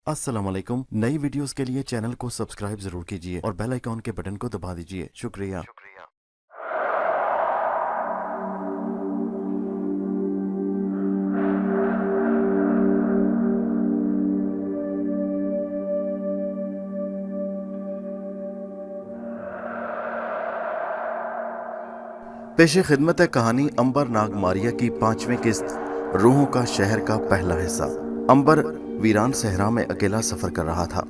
अस्सलाम वालेकुम। नई वीडियोस के लिए चैनल को सब्सक्राइब जरूर कीजिए और बेल आइकॉन के बटन को दबा दीजिए। शुक्रिया। पेशे खिदमत है कहानी अंबर नागमारिया की 5वीं किस्त, रूहों का शहर का पहला हिस्सा। अंबर वीरान सहरा में अकेला सफर कर रहा था।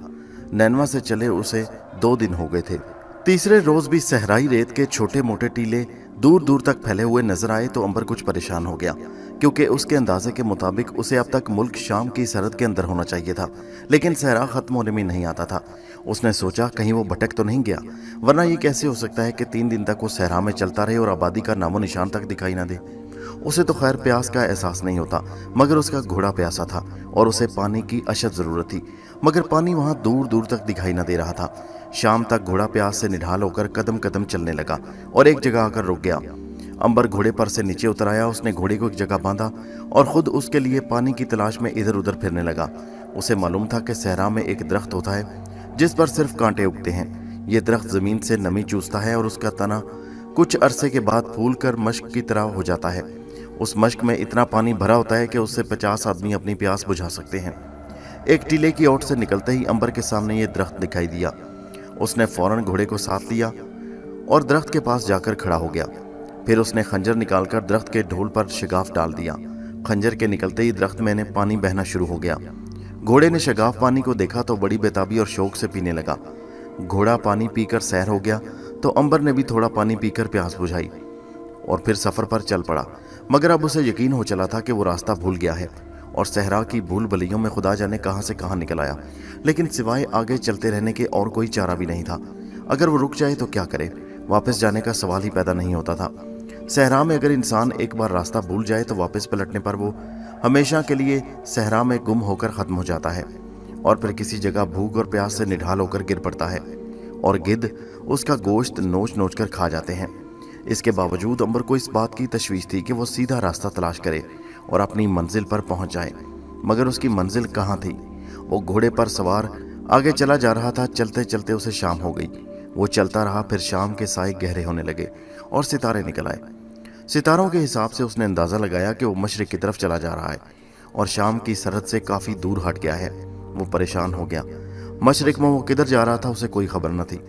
नैनवा से चले उसे 2 दिन हो गए थे। तीसरे रोज भी सहराई रेत के छोटे मोटे टीले दूर दूर तक फैले हुए नजर आए तो अंबर कुछ परेशान हो गया, क्योंकि उसके अंदाजे के मुताबिक उसे अब तक मुल्क शाम की सरहद के अंदर होना चाहिए था, लेकिन सहरा खत्म होने में नहीं आता था। उसने सोचा कहीं वो भटक तो नहीं गया, वरना ये कैसे हो सकता है कि 3 दिन तक वो सहरा में चलता रहे और आबादी का नामो निशान तक दिखाई ना दे। उसे तो खैर प्यास का एहसास नहीं होता, मगर उसका घोड़ा प्यासा था और उसे पानी की अशद जरूरत थी, मगर पानी वहां दूर दूर तक दिखाई न दे रहा था। शाम तक घोड़ा प्यास से निढाल होकर कदम कदम चलने लगा और एक जगह आकर रुक गया। अंबर घोड़े पर से नीचे उतर आया। उसने घोड़े को एक जगह बांधा और खुद उसके लिए पानी की तलाश में इधर उधर फिरने लगा। उसे मालूम था कि सहरा में एक दरख्त होता है जिस पर सिर्फ कांटे उगते हैं। ये दरख्त जमीन से नमी चूसता है और उसका तना कुछ अरसे के बाद फूल कर मश्क की तरह हो जाता है। उस मश्क में इतना पानी भरा होता है कि उससे 50 आदमी अपनी प्यास बुझा सकते हैं। एक टीले की ओट से निकलते ही अंबर के सामने ये दरख्त दिखाई दिया। उसने फौरन घोड़े को साथ लिया और दरख्त के पास जाकर खड़ा हो गया। फिर उसने खंजर निकालकर दरख्त के ढोल पर शगाफ डाल दिया। खंजर के निकलते ही दरख्त में पानी बहना शुरू हो गया। घोड़े ने शगाफ पानी को देखा तो बड़ी बेताबी और शौक से पीने लगा। घोड़ा पानी पीकर सैर हो गया तो अंबर ने भी थोड़ा पानी पीकर प्यास बुझाई और फिर सफर पर चल पड़ा। मगर अब उसे यकीन हो चला था कि वो रास्ता भूल गया है और सहरा की भूल भलियों में खुदा जाने कहां से कहां निकल आया, लेकिन सिवाय आगे चलते रहने के और कोई चारा भी नहीं था। अगर वो रुक जाए तो क्या करे, वापस जाने का सवाल ही पैदा नहीं होता था। सहरा में अगर इंसान एक बार रास्ता भूल जाए तो वापस पलटने पर वो हमेशा के लिए सहरा में गुम होकर खत्म हो जाता है और फिर किसी जगह भूख और प्यास से निढाल होकर गिर पड़ता है और गिद्ध उसका गोश्त नोच नोच कर खा जाते हैं। इसके बावजूद अंबर को इस बात की तशवीश थी कि वो सीधा रास्ता तलाश करे और अपनी मंजिल पर पहुंच जाए, मगर उसकी मंजिल कहाँ थी। वो घोड़े पर सवार आगे चला जा रहा था। चलते चलते उसे शाम हो गई। वो चलता रहा, फिर शाम के साए गहरे होने लगे और सितारे निकल आए। सितारों के हिसाब से उसने अंदाजा लगाया कि वो मशरिक की तरफ चला जा रहा है और शाम की सरहद से काफी दूर हट गया है। वो परेशान हो गया। मशरिक में वो किधर जा रहा था उसे कोई खबर न थी।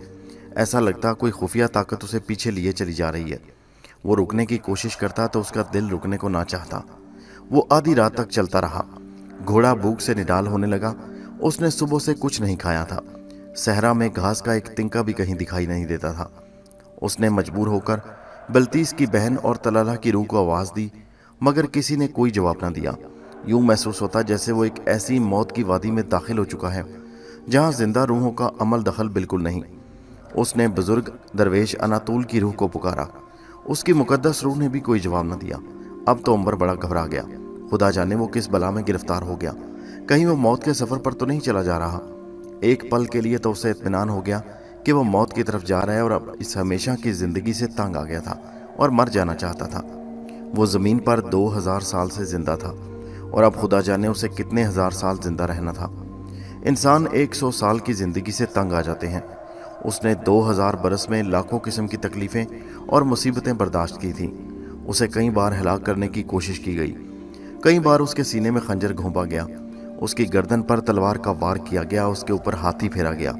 ऐसा लगता कोई खुफिया ताकत उसे पीछे लिए चली जा रही है। वो रुकने की कोशिश करता तो उसका दिल रुकने को ना चाहता। वो आधी रात तक चलता रहा। घोड़ा भूख से निडाल होने लगा। उसने सुबह से कुछ नहीं खाया था। सहरा में घास का एक तिनका भी कहीं दिखाई नहीं देता था। उसने मजबूर होकर बल्तीस की बहन और तलाला की रूह को आवाज दी, मगर किसी ने कोई जवाब न दिया। यूं महसूस होता जैसे वो एक ऐसी मौत की वादी में दाखिल हो चुका है जहां जिंदा रूहों का अमल दखल बिल्कुल नहीं। उसने बुजुर्ग दरवेश अनातुल की रूह को पुकारा। उसकी मुकद्दस रूह ने भी कोई जवाब न दिया। अब तो अंबर बड़ा घबरा गया। खुदा जाने वो किस बला में गिरफ्तार हो गया। कहीं वो मौत के सफर पर तो नहीं चला जा रहा। एक पल के लिए तो उसे इत्मीनान हो गया कि वो मौत की तरफ जा रहा है और अब इस हमेशा की जिंदगी से तंग आ गया था और मर जाना चाहता था। वो जमीन पर 2000 साल से जिंदा था और अब खुदा जाने उसे कितने हजार साल जिंदा रहना था। इंसान 100 साल की जिंदगी से तंग आ जाते हैं। उसने 2000 बरस में लाखों किस्म की तकलीफें और मुसीबतें बर्दाश्त की थी। उसे कई बार हलाक करने की कोशिश की गई। कई बार उसके सीने में खंजर घोंपा गया। उसकी गर्दन पर तलवार का वार किया गया। उसके ऊपर हाथी फेरा गया।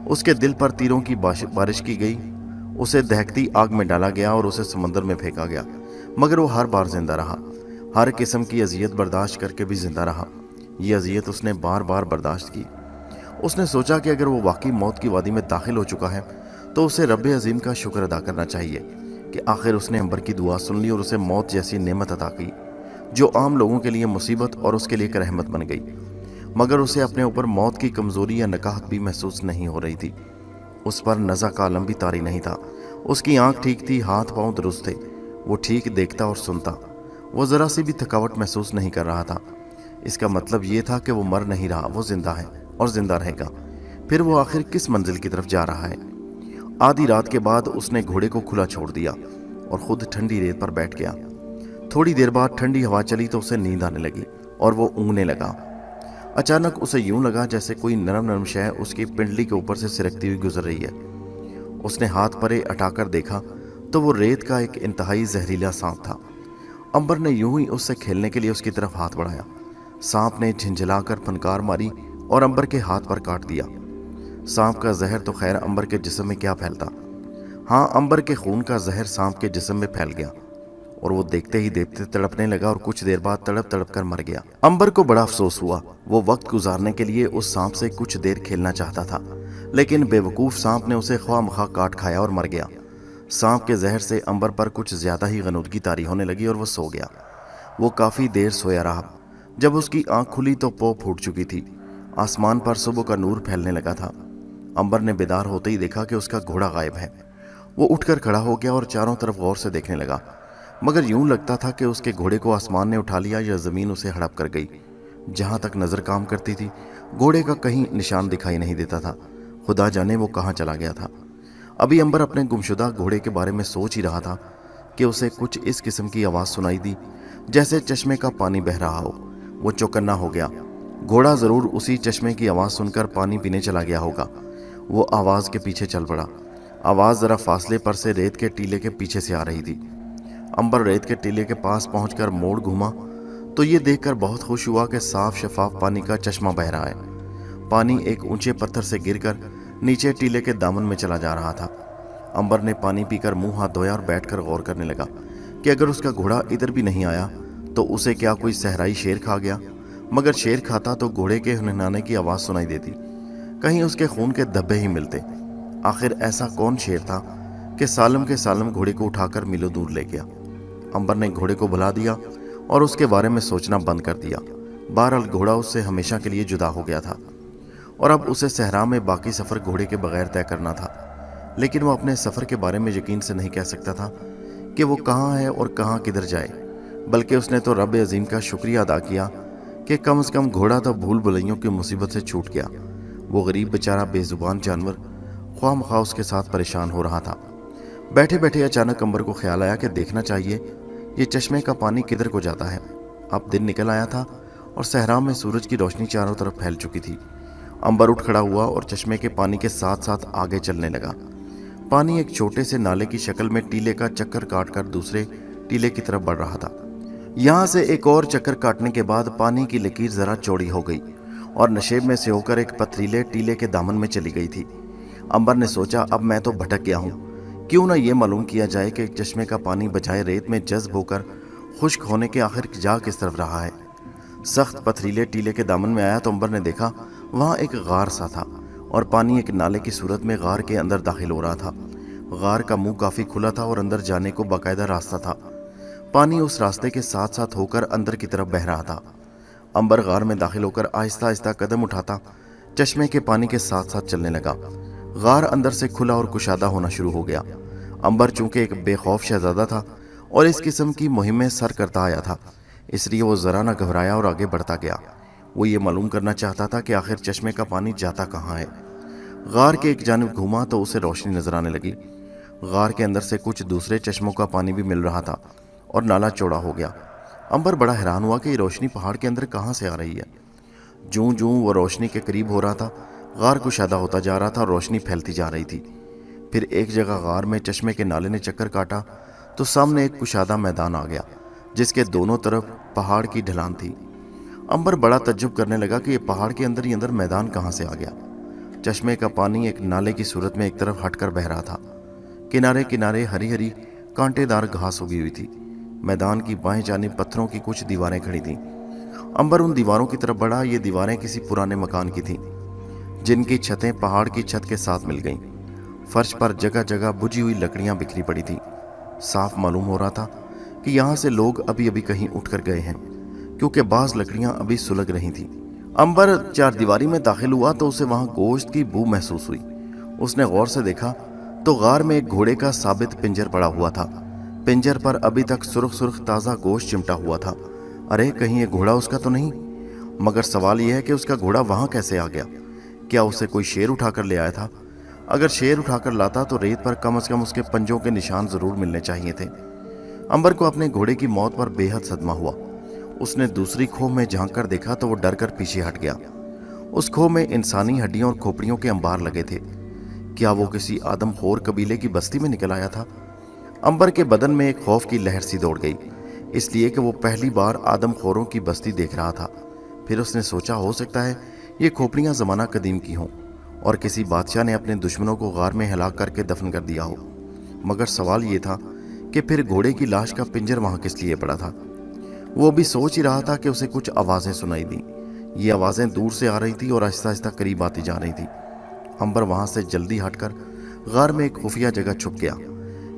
उसके दिल पर तीरों की बारिश की गई। उसे दहकती आग में डाला गया और उसे समंदर में फेंका गया, मगर वो हर बार जिंदा रहा। हर किस्म की अजियत बर्दाश्त करके भी जिंदा रहा। ये अजियत उसने बार बार बर्दाश्त की। उसने सोचा कि अगर वो वाकई मौत की वादी में दाखिल हो चुका है तो उसे रब अजीम का शुक्र अदा करना चाहिए कि आखिर उसने अंबर की दुआ सुन ली और उसे मौत जैसी नेमत अता की जो आम लोगों के लिए मुसीबत और उसके लिए एक रहमत बन गई। मगर उसे अपने ऊपर मौत की कमजोरी या नकाहत भी महसूस नहीं हो रही थी। उस पर नज़ा का आलम भी तारी नहीं था। उसकी आंख ठीक थी, हाथ पांव दुरुस्त थे। वो ठीक देखता और सुनता। वो जरा सी भी थकावट महसूस नहीं कर रहा था। इसका मतलब ये था कि वो मर नहीं रहा, वो जिंदा है और जिंदा रहेगा। फिर वो आखिर किस मंजिल की तरफ जा रहा है। आधी रात के बाद उसने घोड़े को खुला छोड़ दिया और खुद ठंडी रेत पर बैठ गया। थोड़ी देर बाद ठंडी हवा चली तो उसे नींद आने लगी और वो ऊँघने लगा। अचानक उसे यूं लगा जैसे कोई नरम नरम शय उसकी पिंडली के ऊपर से सिरकती हुई गुजर रही है। उसने हाथ परे अटाकर देखा तो वो रेत का एक इंतहाई जहरीला सांप था। अंबर ने यूं ही उससे खेलने के लिए उसकी तरफ हाथ बढ़ाया। सांप ने झिंझलाकर फनकार मारी और अंबर के हाथ पर काट दिया। सांप का जहर तो खैर अंबर के जिस्म में क्या फैलता, हाँ, अंबर के खून का जहर सांप के जिस्म में फैल गया और वो देखते ही देखते तड़पने लगा और कुछ देर बाद तड़प तड़प कर मर गया। अंबर को बड़ा अफसोस हुआ। वो वक्त गुजारने के लिए उस सांप से कुछ देर खेलना चाहता था, लेकिन बेवकूफ सांप ने उसे ख्वामखा काट खाया और मर गया। सांप के जहर से अंबर पर कुछ ज्यादा ही गनुदगी तारी होने लगी और वो सो गया। वो काफी देर सोया रहा। जब उसकी आंख खुली तो पौ फूट चुकी थी। आसमान पर सुबह का नूर फैलने लगा था। अंबर ने बेदार होते ही देखा कि उसका घोड़ा गायब है। वो उठकर खड़ा हो गया और चारों तरफ गौर से देखने लगा, मगर यूं लगता था कि उसके घोड़े को आसमान ने उठा लिया या जमीन उसे हड़प कर गई। जहां तक नजर काम करती थी, घोड़े का कहीं निशान दिखाई नहीं देता था। खुदा जाने वो कहाँ चला गया था। अभी अंबर अपने गुमशुदा घोड़े के बारे में सोच ही रहा था कि उसे कुछ इस किस्म की आवाज सुनाई दी जैसे चश्मे का पानी बह रहा हो। वो चौकन्ना हो गया। घोड़ा जरूर उसी चश्मे की आवाज सुनकर पानी पीने चला गया होगा। वो आवाज के पीछे चल पड़ा। आवाज जरा फासले पर से रेत के टीले के पीछे से आ रही थी। अंबर रेत के टीले के पास पहुंचकर मोड़ घूमा तो ये देखकर बहुत खुश हुआ कि साफ शफाफ पानी का चश्मा बह रहा है। पानी एक ऊंचे पत्थर से गिरकर नीचे टीले के दामन में चला जा रहा था। अंबर ने पानी पीकर मुंह हाथ धोया और बैठकर गौर करने लगा कि अगर उसका घोड़ा इधर भी नहीं आया तो उसे क्या कोई सहराई शेर खा गया। मगर शेर खाता तो घोड़े के हुनहुनाने की आवाज सुनाई देती, कहीं उसके खून के धब्बे ही मिलते। आखिर ऐसा कौन शेर था कि सालम के सालम घोड़े को उठाकर मीलों दूर ले गया। अंबर ने घोड़े को भुला दिया और उसके बारे में सोचना बंद कर दिया। बहरहाल घोड़ा उससे हमेशा के लिए जुदा हो गया था और अब उसे सहरा में बाकी सफ़र घोड़े के बगैर तय करना था। लेकिन वो अपने सफ़र के बारे में यकीन से नहीं कह सकता था कि वो कहाँ है और कहाँ किधर जाए। बल्कि उसने तो रब अजीम का शुक्रिया अदा किया कि कम से कम घोड़ा तो भूल भुलैयों की मुसीबत से छूट गया। वो गरीब बेचारा बेजुबान जानवर ख्वामखा उसके साथ परेशान हो रहा था। बैठे बैठे अचानक अंबर को ख्याल आया कि देखना चाहिए ये चश्मे का पानी किधर को जाता है। अब दिन निकल आया था और सहरा में सूरज की रोशनी चारों तरफ फैल चुकी थी। अंबर उठ खड़ा हुआ और चश्मे के पानी के साथ साथ आगे चलने लगा। पानी एक छोटे से नाले की शक्ल में टीले का चक्कर काटकर दूसरे टीले की तरफ बढ़ रहा था। यहाँ से एक और चक्कर काटने के बाद पानी की लकीर जरा चौड़ी हो गई और नशेब में से होकर एक पथरीले टीले के दामन में चली गई थी। अंबर ने सोचा, अब मैं तो भटक गया हूँ, क्यों ना ये मालूम किया जाए कि चश्मे का पानी बजाय रेत में जज्ब होकर खुश्क होने के आखिर जा किस तरफ रहा है। सख्त पथरीले टीले के दामन में आया तो अंबर ने देखा वहाँ एक गार सा था और पानी एक नाले की सूरत में गार के अंदर दाखिल हो रहा था। गार का मुंह काफी खुला था और अंदर जाने को बाकायदा रास्ता था। पानी उस रास्ते के साथ साथ होकर अंदर की तरफ बह रहा था। अंबर गार में दाखिल होकर आहिस्ता आहिस्ता कदम उठाता चश्मे के पानी के साथ साथ चलने लगा। गार अंदर से खुला और कुशादा होना शुरू हो गया। अंबर चूंकि एक बेखौफ शहजादा था और इस किस्म की मुहिम में सर करता आया था, इसलिए वो जरा न घबराया और आगे बढ़ता गया। वो ये मालूम करना चाहता था कि आखिर चश्मे का पानी जाता कहाँ है। गार के एक जानिब घूमा तो उसे रोशनी नजर आने लगी। गार के अंदर से कुछ दूसरे चश्मों का पानी भी मिल रहा था और नाला चौड़ा हो गया। अंबर बड़ा हैरान हुआ कि ये रोशनी पहाड़ के अंदर कहाँ से आ रही है। जूं जूं वो रोशनी के करीब हो रहा था, गार कुशादा होता जा रहा था और रोशनी फैलती जा रही थी। फिर एक जगह गार में चश्मे के नाले ने चक्कर काटा तो सामने एक कुशादा मैदान आ गया जिसके दोनों तरफ पहाड़ की ढलान थी। अंबर बड़ा तज्जुब करने लगा कि ये पहाड़ के अंदर ही अंदर मैदान कहाँ से आ गया। चश्मे का पानी एक नाले की सूरत में एक तरफ हटकर बह रहा था। किनारे किनारे हरी हरी कांटेदार घास उगी हुई थी। मैदान की बाएं जानिब पत्थरों की कुछ दीवारें खड़ी थीं। अंबर उन दीवारों की तरफ बढ़ा। ये दीवारें किसी पुराने मकान की थीं जिनकी छतें पहाड़ की छत के साथ मिल गईं। फर्श पर जगह जगह बुझी हुई लकड़ियां बिखरी पड़ी थीं। साफ मालूम हो रहा था कि यहाँ से लोग अभी अभी कहीं उठकर गए हैं, क्योंकि बाज लकड़ियां अभी सुलग रही थीं। अंबर चार दीवारी में दाखिल हुआ तो उसे वहां गोश्त की बू महसूस हुई। उसने गौर से देखा तो गार में एक घोड़े का साबित पिंजर पड़ा हुआ था। पिंजर पर अभी तक सुर्ख सुर्ख ताज़ा गोश्त चिमटा हुआ था। अरे कहीं ये घोड़ा उसका तो नहीं? मगर सवाल यह है कि उसका घोड़ा वहां कैसे आ गया? क्या उसे कोई शेर उठाकर ले आया था? अगर शेर उठाकर लाता तो रेत पर कम से कम उसके पंजों के निशान जरूर मिलने चाहिए थे। अंबर को अपने घोड़े की मौत पर बेहद सदमा हुआ। उसने दूसरी खोह में झांक कर देखा तो वो डर कर पीछे हट गया। उस खो में इंसानी हड्डियों और खोपड़ियों के अंबार लगे थे। क्या वो किसी आदमखोर कबीले की बस्ती में निकल आया था? अंबर के बदन में एक खौफ की लहर सी दौड़ गई, इसलिए कि वो पहली बार आदमखोरों की बस्ती देख रहा था। फिर उसने सोचा, हो सकता है ये खोपड़ियां ज़माना कदीम की हों और किसी बादशाह ने अपने दुश्मनों को गार में हिला करके दफन कर दिया हो। मगर सवाल ये था कि फिर घोड़े की लाश का पिंजर वहाँ किस लिए पड़ा था? वो भी सोच ही रहा था कि उसे कुछ आवाज़ें सुनाई दी। ये आवाज़ें दूर से आ रही थी और आहिस्ता आहिस्ता करीब आती जा रही थी। अंबर वहाँ से जल्दी हटकर गार में एक खुफिया जगह छुप गया।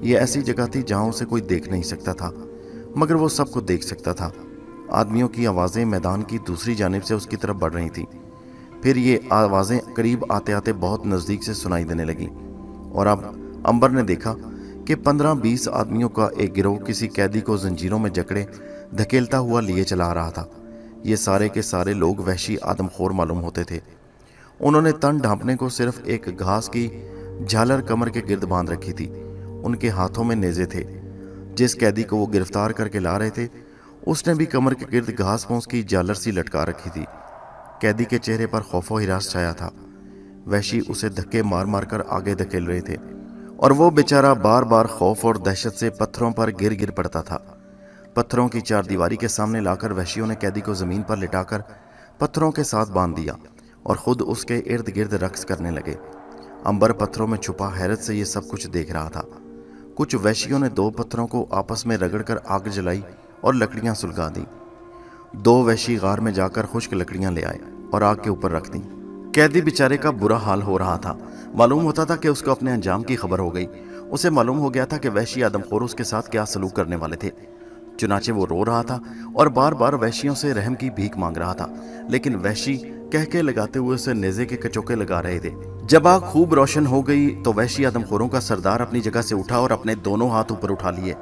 ये ऐसी जगह थी जहाँ उसे कोई देख नहीं सकता था, मगर वो सबको देख सकता था। आदमियों की आवाज़ें मैदान की दूसरी जानिब से उसकी तरफ बढ़ रही थीं। फिर ये आवाज़ें करीब आते आते बहुत नज़दीक से सुनाई देने लगीं और अब अंबर ने देखा कि 15-20 आदमियों का एक गिरोह किसी कैदी को जंजीरों में जकड़े धकेलता हुआ लिए चला आ रहा था। ये सारे के सारे लोग वहशी आदमखोर मालूम होते थे। उन्होंने तन ढांपने को सिर्फ एक घास की झालर कमर के गिर्द बांध रखी थी। उनके हाथों में नेज़े थे। जिस कैदी को वो गिरफ्तार करके ला रहे थे उसने भी कमर के गिर्द घास फूस की झालर सी लटका रखी थी। कैदी के चेहरे पर खौफो हिरास छाया था। वहशी उसे धक्के मार मार कर आगे धकेल रहे थे और वो बेचारा बार बार खौफ और दहशत से पत्थरों पर गिर गिर पड़ता था। पत्थरों की चार दीवारी के सामने लाकर वहशियों ने कैदी को ज़मीन पर लिटाकर पत्थरों के साथ बांध दिया और ख़ुद उसके इर्द गिर्द रक्स करने लगे। अंबर पत्थरों में छुपा हैरत से ये सब कुछ देख रहा था। कुछ वहशियों ने 2 पत्थरों को आपस में रगड़कर आग जलाई और लकड़ियां सुलगा दी। 2 वहशी गार में जाकर खुश्क लकड़ियां ले आए और आग के ऊपर रख दी। कैदी बेचारे का बुरा हाल हो रहा था। मालूम होता था कि उसको अपने अंजाम की खबर हो गई। उसे मालूम हो गया था कि वहशी आदमखोर उसके साथ क्या सलूक करने वाले थे। चुनाचे वो रो रहा था और बार बार वहशियों से रहम की भीख मांग रहा था, लेकिन वहशी कहके लगाते हुए उसे नेज़े के कचोके लगा रहे थे। जब आग खूब रोशन हो गई तो वहशी आदमखोरों का सरदार अपनी जगह से उठा और अपने दोनों हाथ ऊपर उठा लिए।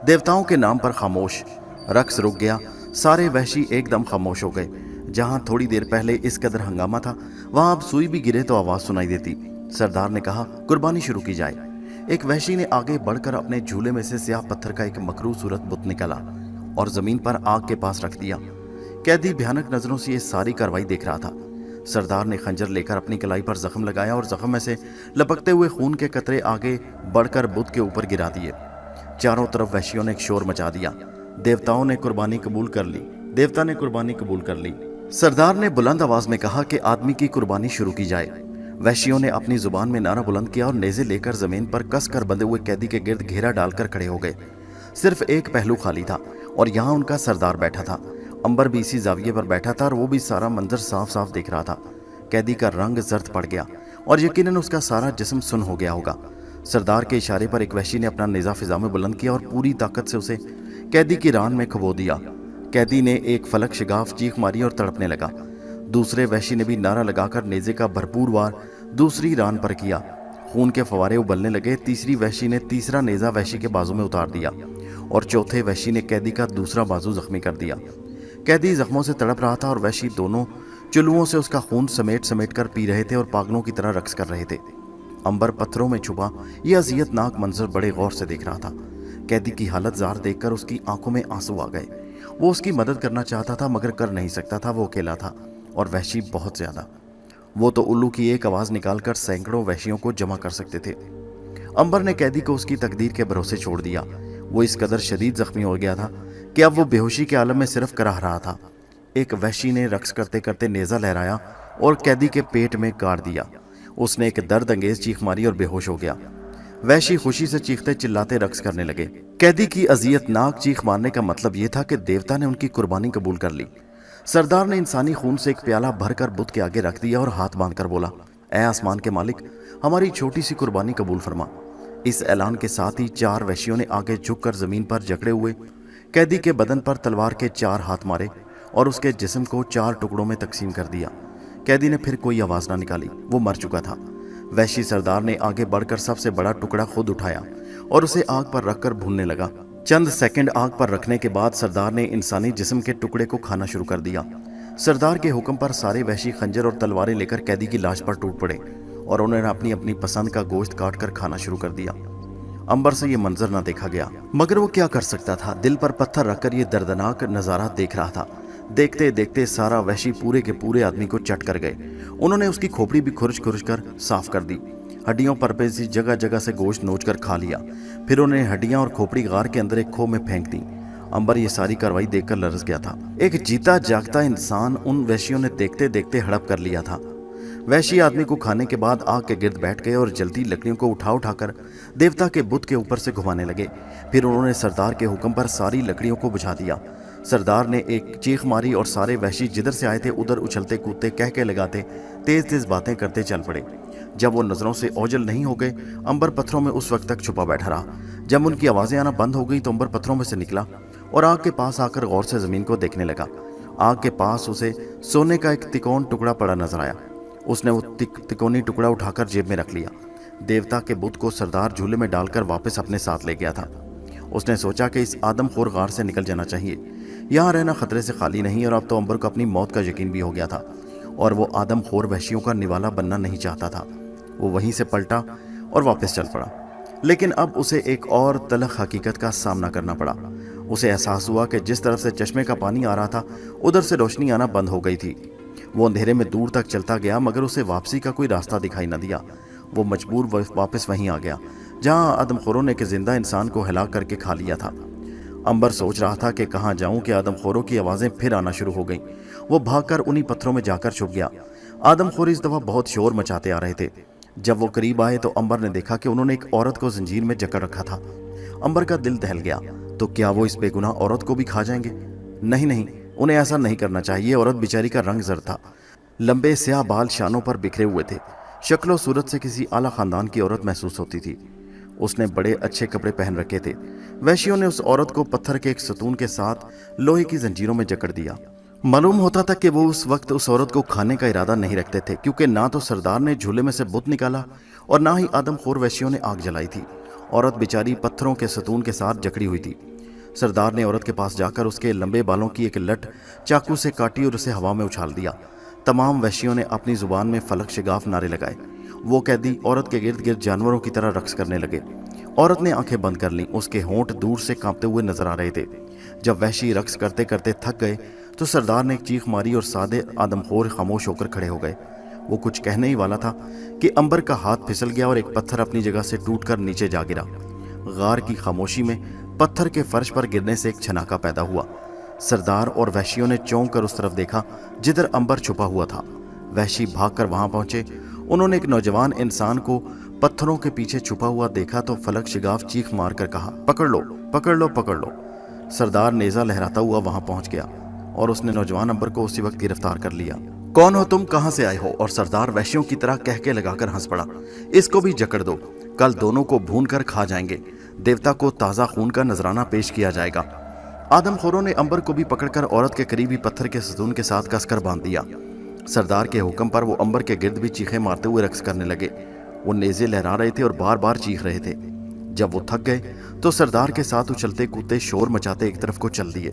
देवताओं के नाम पर खामोश। रक्स रुक गया। सारे वहशी एकदम खामोश हो गए। जहां थोड़ी देर पहले इस कदर हंगामा था, वहां अब सुई भी गिरे तो आवाज सुनाई देती। सरदार ने कहा, कुर्बानी शुरू की जाए। एक वहशी ने आगे बढ़कर अपने झूले में से स्याह पत्थर का एक मकरू सूरत बुत निकाला और जमीन पर आग के पास रख दिया। कैदी भयानक नजरों से ये सारी कार्रवाई देख रहा था। सरदार ने खंजर लेकर अपनी कलाई पर जख्म लगाया और जख्म में से लपकते हुए खून के कतरे आगे बढ़कर बुत के ऊपर गिरा दिए। चारों तरफ वहशियों ने एक शोर मचा दिया। देवताओं ने कुर्बानी कबूल कर ली। देवता ने कुर्बानी कबूल कर ली। सरदार ने बुलंद आवाज में कहा कि आदमी की कुर्बानी शुरू की जाए। वहशियों ने अपनी जुबान में नारा बुलंद किया और नेज़े लेकर जमीन पर कसकर बंधे हुए कैदी के गिर्द घेरा डालकर खड़े हो गए। सिर्फ एक पहलू खाली था और यहाँ उनका सरदार बैठा था। अंबर भी इसी जाविये पर बैठा था और वो भी सारा मंजर साफ साफ देख रहा था। कैदी का रंग जर्द पड़ गया और यकीनन उसका सारा जिस्म सुन हो गया होगा। सरदार के इशारे पर एक वहशी ने अपना नेज़ा फिजा में बुलंद किया और पूरी ताकत से उसे कैदी की रान में खबो दिया। कैदी ने एक फलक शिगाफ चीख मारी और तड़पने लगा। दूसरे वहशी ने भी नारा लगाकर नेज़े का भरपूर वार दूसरी रान पर किया। खून के फवारे उबलने लगे। तीसरी वहशी ने तीसरा नेज़ा वहशी के बाजू में उतार दिया और चौथे वहशी ने कैदी का दूसरा बाजू जख्मी कर दिया। कैदी जख्मों से तड़प रहा था और वहशी दोनों चुल्लुओं से उसका खून समेट समेट कर पी रहे थे और पागलों की तरह रक्स कर रहे थे। अंबर पत्थरों में छुपा यह अजियतनाक मंजर बड़े गौर से देख रहा था। कैदी की हालत जार देखकर उसकी आंखों में आंसू आ गए। वो उसकी मदद करना चाहता था मगर कर नहीं सकता था। वो अकेला था और वहशी बहुत ज्यादा। वो तो उल्लू की एक आवाज निकालकर सैकड़ों वहशियों को जमा कर सकते थे। अंबर ने कैदी को उसकी तकदीर के भरोसे छोड़ दिया। वो इस कदर शदीद जख्मी हो गया था कि अब वो बेहोशी के आलम में सिर्फ कराह रहा था। एक वहशी ने रक्स करते करते नेज़ा लहराया और कैदी के पेट में गाड़ दिया। उसने एक दर्द अंगेज चीख मारी और बेहोश हो गया। वहशी खुशी से चीखते चिल्लाते रक्स करने लगे। कैदी की अजियतनाक चीख मारने का मतलब यह था कि देवता ने उनकी कुर्बानी कबूल कर ली। सरदार ने इंसानी खून से एक प्याला भरकर बुत के आगे रख दिया और हाथ बांधकर बोला, ऐ आसमान के मालिक, हमारी छोटी सी कुर्बानी कबूल फरमा। इस ऐलान के साथ ही 4 वहशियों ने आगे झुककर जमीन पर जकड़े हुए कैदी के बदन पर तलवार के 4 हाथ मारे और उसके जिस्म को 4 टुकड़ों में तकसीम कर दिया। कैदी ने फिर कोई आवाज ना निकाली। वो मर चुका था। वहशी सरदार ने आगे बढ़कर सबसे बड़ा टुकड़ा खुद उठाया और उसे आग पर रखकर भूनने लगा। चंद सेकंड आग पर रखने के बाद सरदार ने इंसानी जिस्म के टुकड़े को खाना शुरू कर दिया। सरदार के हुक्म पर सारे वहशी खंजर और तलवारें लेकर कैदी की लाश पर टूट पड़े और उन्होंने अपनी अपनी पसंद का गोश्त काट कर खाना शुरू कर दिया। अंबर से यह मंजर ना देखा गया, मगर वो क्या कर सकता था। दिल पर पत्थर रखकर ये दर्दनाक नजारा देख रहा था। देखते देखते सारा वहशी पूरे के पूरे आदमी को चट कर गए। उन्होंने उसकी खोपड़ी भी खुरच खुरच कर साफ कर दी। हड्डियों पर पेशी जगह जगह से गोश्त नोच कर खा लिया। फिर उन्होंने हड्डियां और खोपड़ी गार के अंदर एक खो में फेंक दी। अंबर ये सारी कार्रवाई देखकर लरस गया था। एक जीता जागता इंसान उन वहशियों ने देखते देखते हड़प कर लिया था। वहशी आदमी को खाने के बाद आग के गिर्द बैठ गए और जल्दी लकड़ियों को उठा उठाकर देवता के बुत के ऊपर से घुमाने लगे। फिर उन्होंने सरदार के हुक्म पर सारी लकड़ियों को बुझा दिया। सरदार ने एक चीख मारी और सारे वहशी जिधर से आए थे उधर उछलते कूदते कह के लगाते तेज तेज बातें करते चल पड़े। जब वो नजरों से ओझल नहीं हो गए, अंबर पत्थरों में उस वक्त तक छुपा बैठा रहा। जब उनकी आवाजें आना बंद हो गई तो अंबर पत्थरों में से निकला और आग के पास आकर गौर से जमीन को देखने लगा। आग के पास उसे सोने का एक तिकोन टुकड़ा पड़ा नजर आया। उसने वो तिकोनी टुकड़ा उठाकर जेब में रख लिया। देवता के बुत को सरदार झूले में डालकर वापस अपने साथ ले गया था। उसने सोचा कि इस आदमखोर गार से निकल जाना चाहिए। यहाँ रहना खतरे से खाली नहीं, और अब तो अंबर को अपनी मौत का यकीन भी हो गया था और वो आदमखोर वहशियों का निवाला बनना नहीं चाहता था। वो वहीं से पलटा और वापस चल पड़ा। लेकिन अब उसे एक और तलख हकीकत का सामना करना पड़ा। उसे एहसास हुआ कि जिस तरफ से चश्मे का पानी आ रहा था उधर से रोशनी आना बंद हो गई थी। वो अंधेरे में दूर तक चलता गया मगर उसे वापसी का कोई रास्ता दिखाई न दिया। वो मजबूर वापस वहीं आ गया जहां आदमखोरों ने एक जिंदा इंसान को हिला करके खा लिया था। अंबर सोच रहा था कि कहाँ जाऊं कि आदमखोरों की आवाजें फिर आना शुरू हो गईं। वो भागकर उन्हीं पत्थरों में जाकर छुप गया। आदमखोर इस दफा बहुत शोर मचाते आ रहे थे। जब वो करीब आए तो अंबर ने देखा कि उन्होंने एक औरत को जंजीर में जकड़ रखा था। अंबर का दिल दहल गया। तो क्या वो इस बेगुनाह औरत को भी खा जाएंगे? नहीं नहीं, उन्हें ऐसा नहीं करना चाहिए। औरत बेचारी का रंग जर्द था। लंबे स्याह बाल शानों पर बिखरे हुए थे। शक्लो सूरत से किसी आला खानदान की औरत महसूस होती थी। उसने बड़े अच्छे कपड़े पहन रखे थे। वहशियों ने उस औरत को पत्थर के एक सतून के साथ लोहे की जंजीरों में जकड़ दिया। मालूम होता था कि वो उस वक्त उस औरत को खाने का इरादा नहीं रखते थे, क्योंकि ना तो सरदार ने झूले में से बुत निकाला और ना ही आदमखोर वहशियों ने आग जलाई थी। औरत बेचारी पत्थरों के सतून के साथ जकड़ी हुई थी। सरदार ने औरत के पास जाकर उसके लंबे बालों की एक लट चाकू से काटी और उसे हवा में उछाल दिया। तमाम वहशियों ने अपनी जुबान में फलक शिगाफ नारे लगाए। वो कैदी औरत के गिर्द गिर्द जानवरों की तरह रक्स करने लगे। औरत ने आंखें बंद कर लीं। उसके होंठ दूर से कांपते हुए नजर आ रहे थे। जब वहशी रक्स करते करते थक गए तो सरदार ने एक चीख मारी और सादे आदमखोर खामोश होकर खड़े हो गए। वो कुछ कहने ही वाला था कि अंबर का हाथ फिसल गया और एक पत्थर अपनी जगह से टूटकर नीचे जा गिरा। गार की खामोशी में पत्थर के फर्श पर गिरने से एक छनाका पैदा हुआ। सरदार और वहशियों ने चौंक कर उस तरफ देखा जिधर अंबर छुपा हुआ था। वहशी भागकर वहां पहुंचे। उन्होंने एक नौजवान इंसान को पत्थरों के पीछे छुपा हुआ देखा तो फलक शिगाफ चीख मारकर कहा, पकड़ लो पकड़ लो पकड़ लो। सरदार नेजा लहराता हुआ वहां पहुंच गया और उसने नौजवान अंबर को उसी वक्त गिरफ्तार कर लिया। कौन हो तुम, कहां से आए हो? और सरदार वहशियों की तरह कह के लगाकर हंस पड़ा, इसको भी जकड़ दो, कल दोनों को भून कर खा जाएंगे। देवता को ताजा खून का नजराना पेश किया जाएगा। आदमखोरों ने अंबर को भी पकड़कर औरत के करीब ही पत्थर के सतून के साथ कसकर बांध दिया। सरदार के हुक्म पर वो अंबर के गिर्द भी चीखें मारते हुए रक्स करने लगे। वो नेजे लहरा रहे थे और बार बार चीख रहे थे। जब वो थक गए तो सरदार के साथ उछलते कूदते शोर मचाते एक तरफ को चल दिए।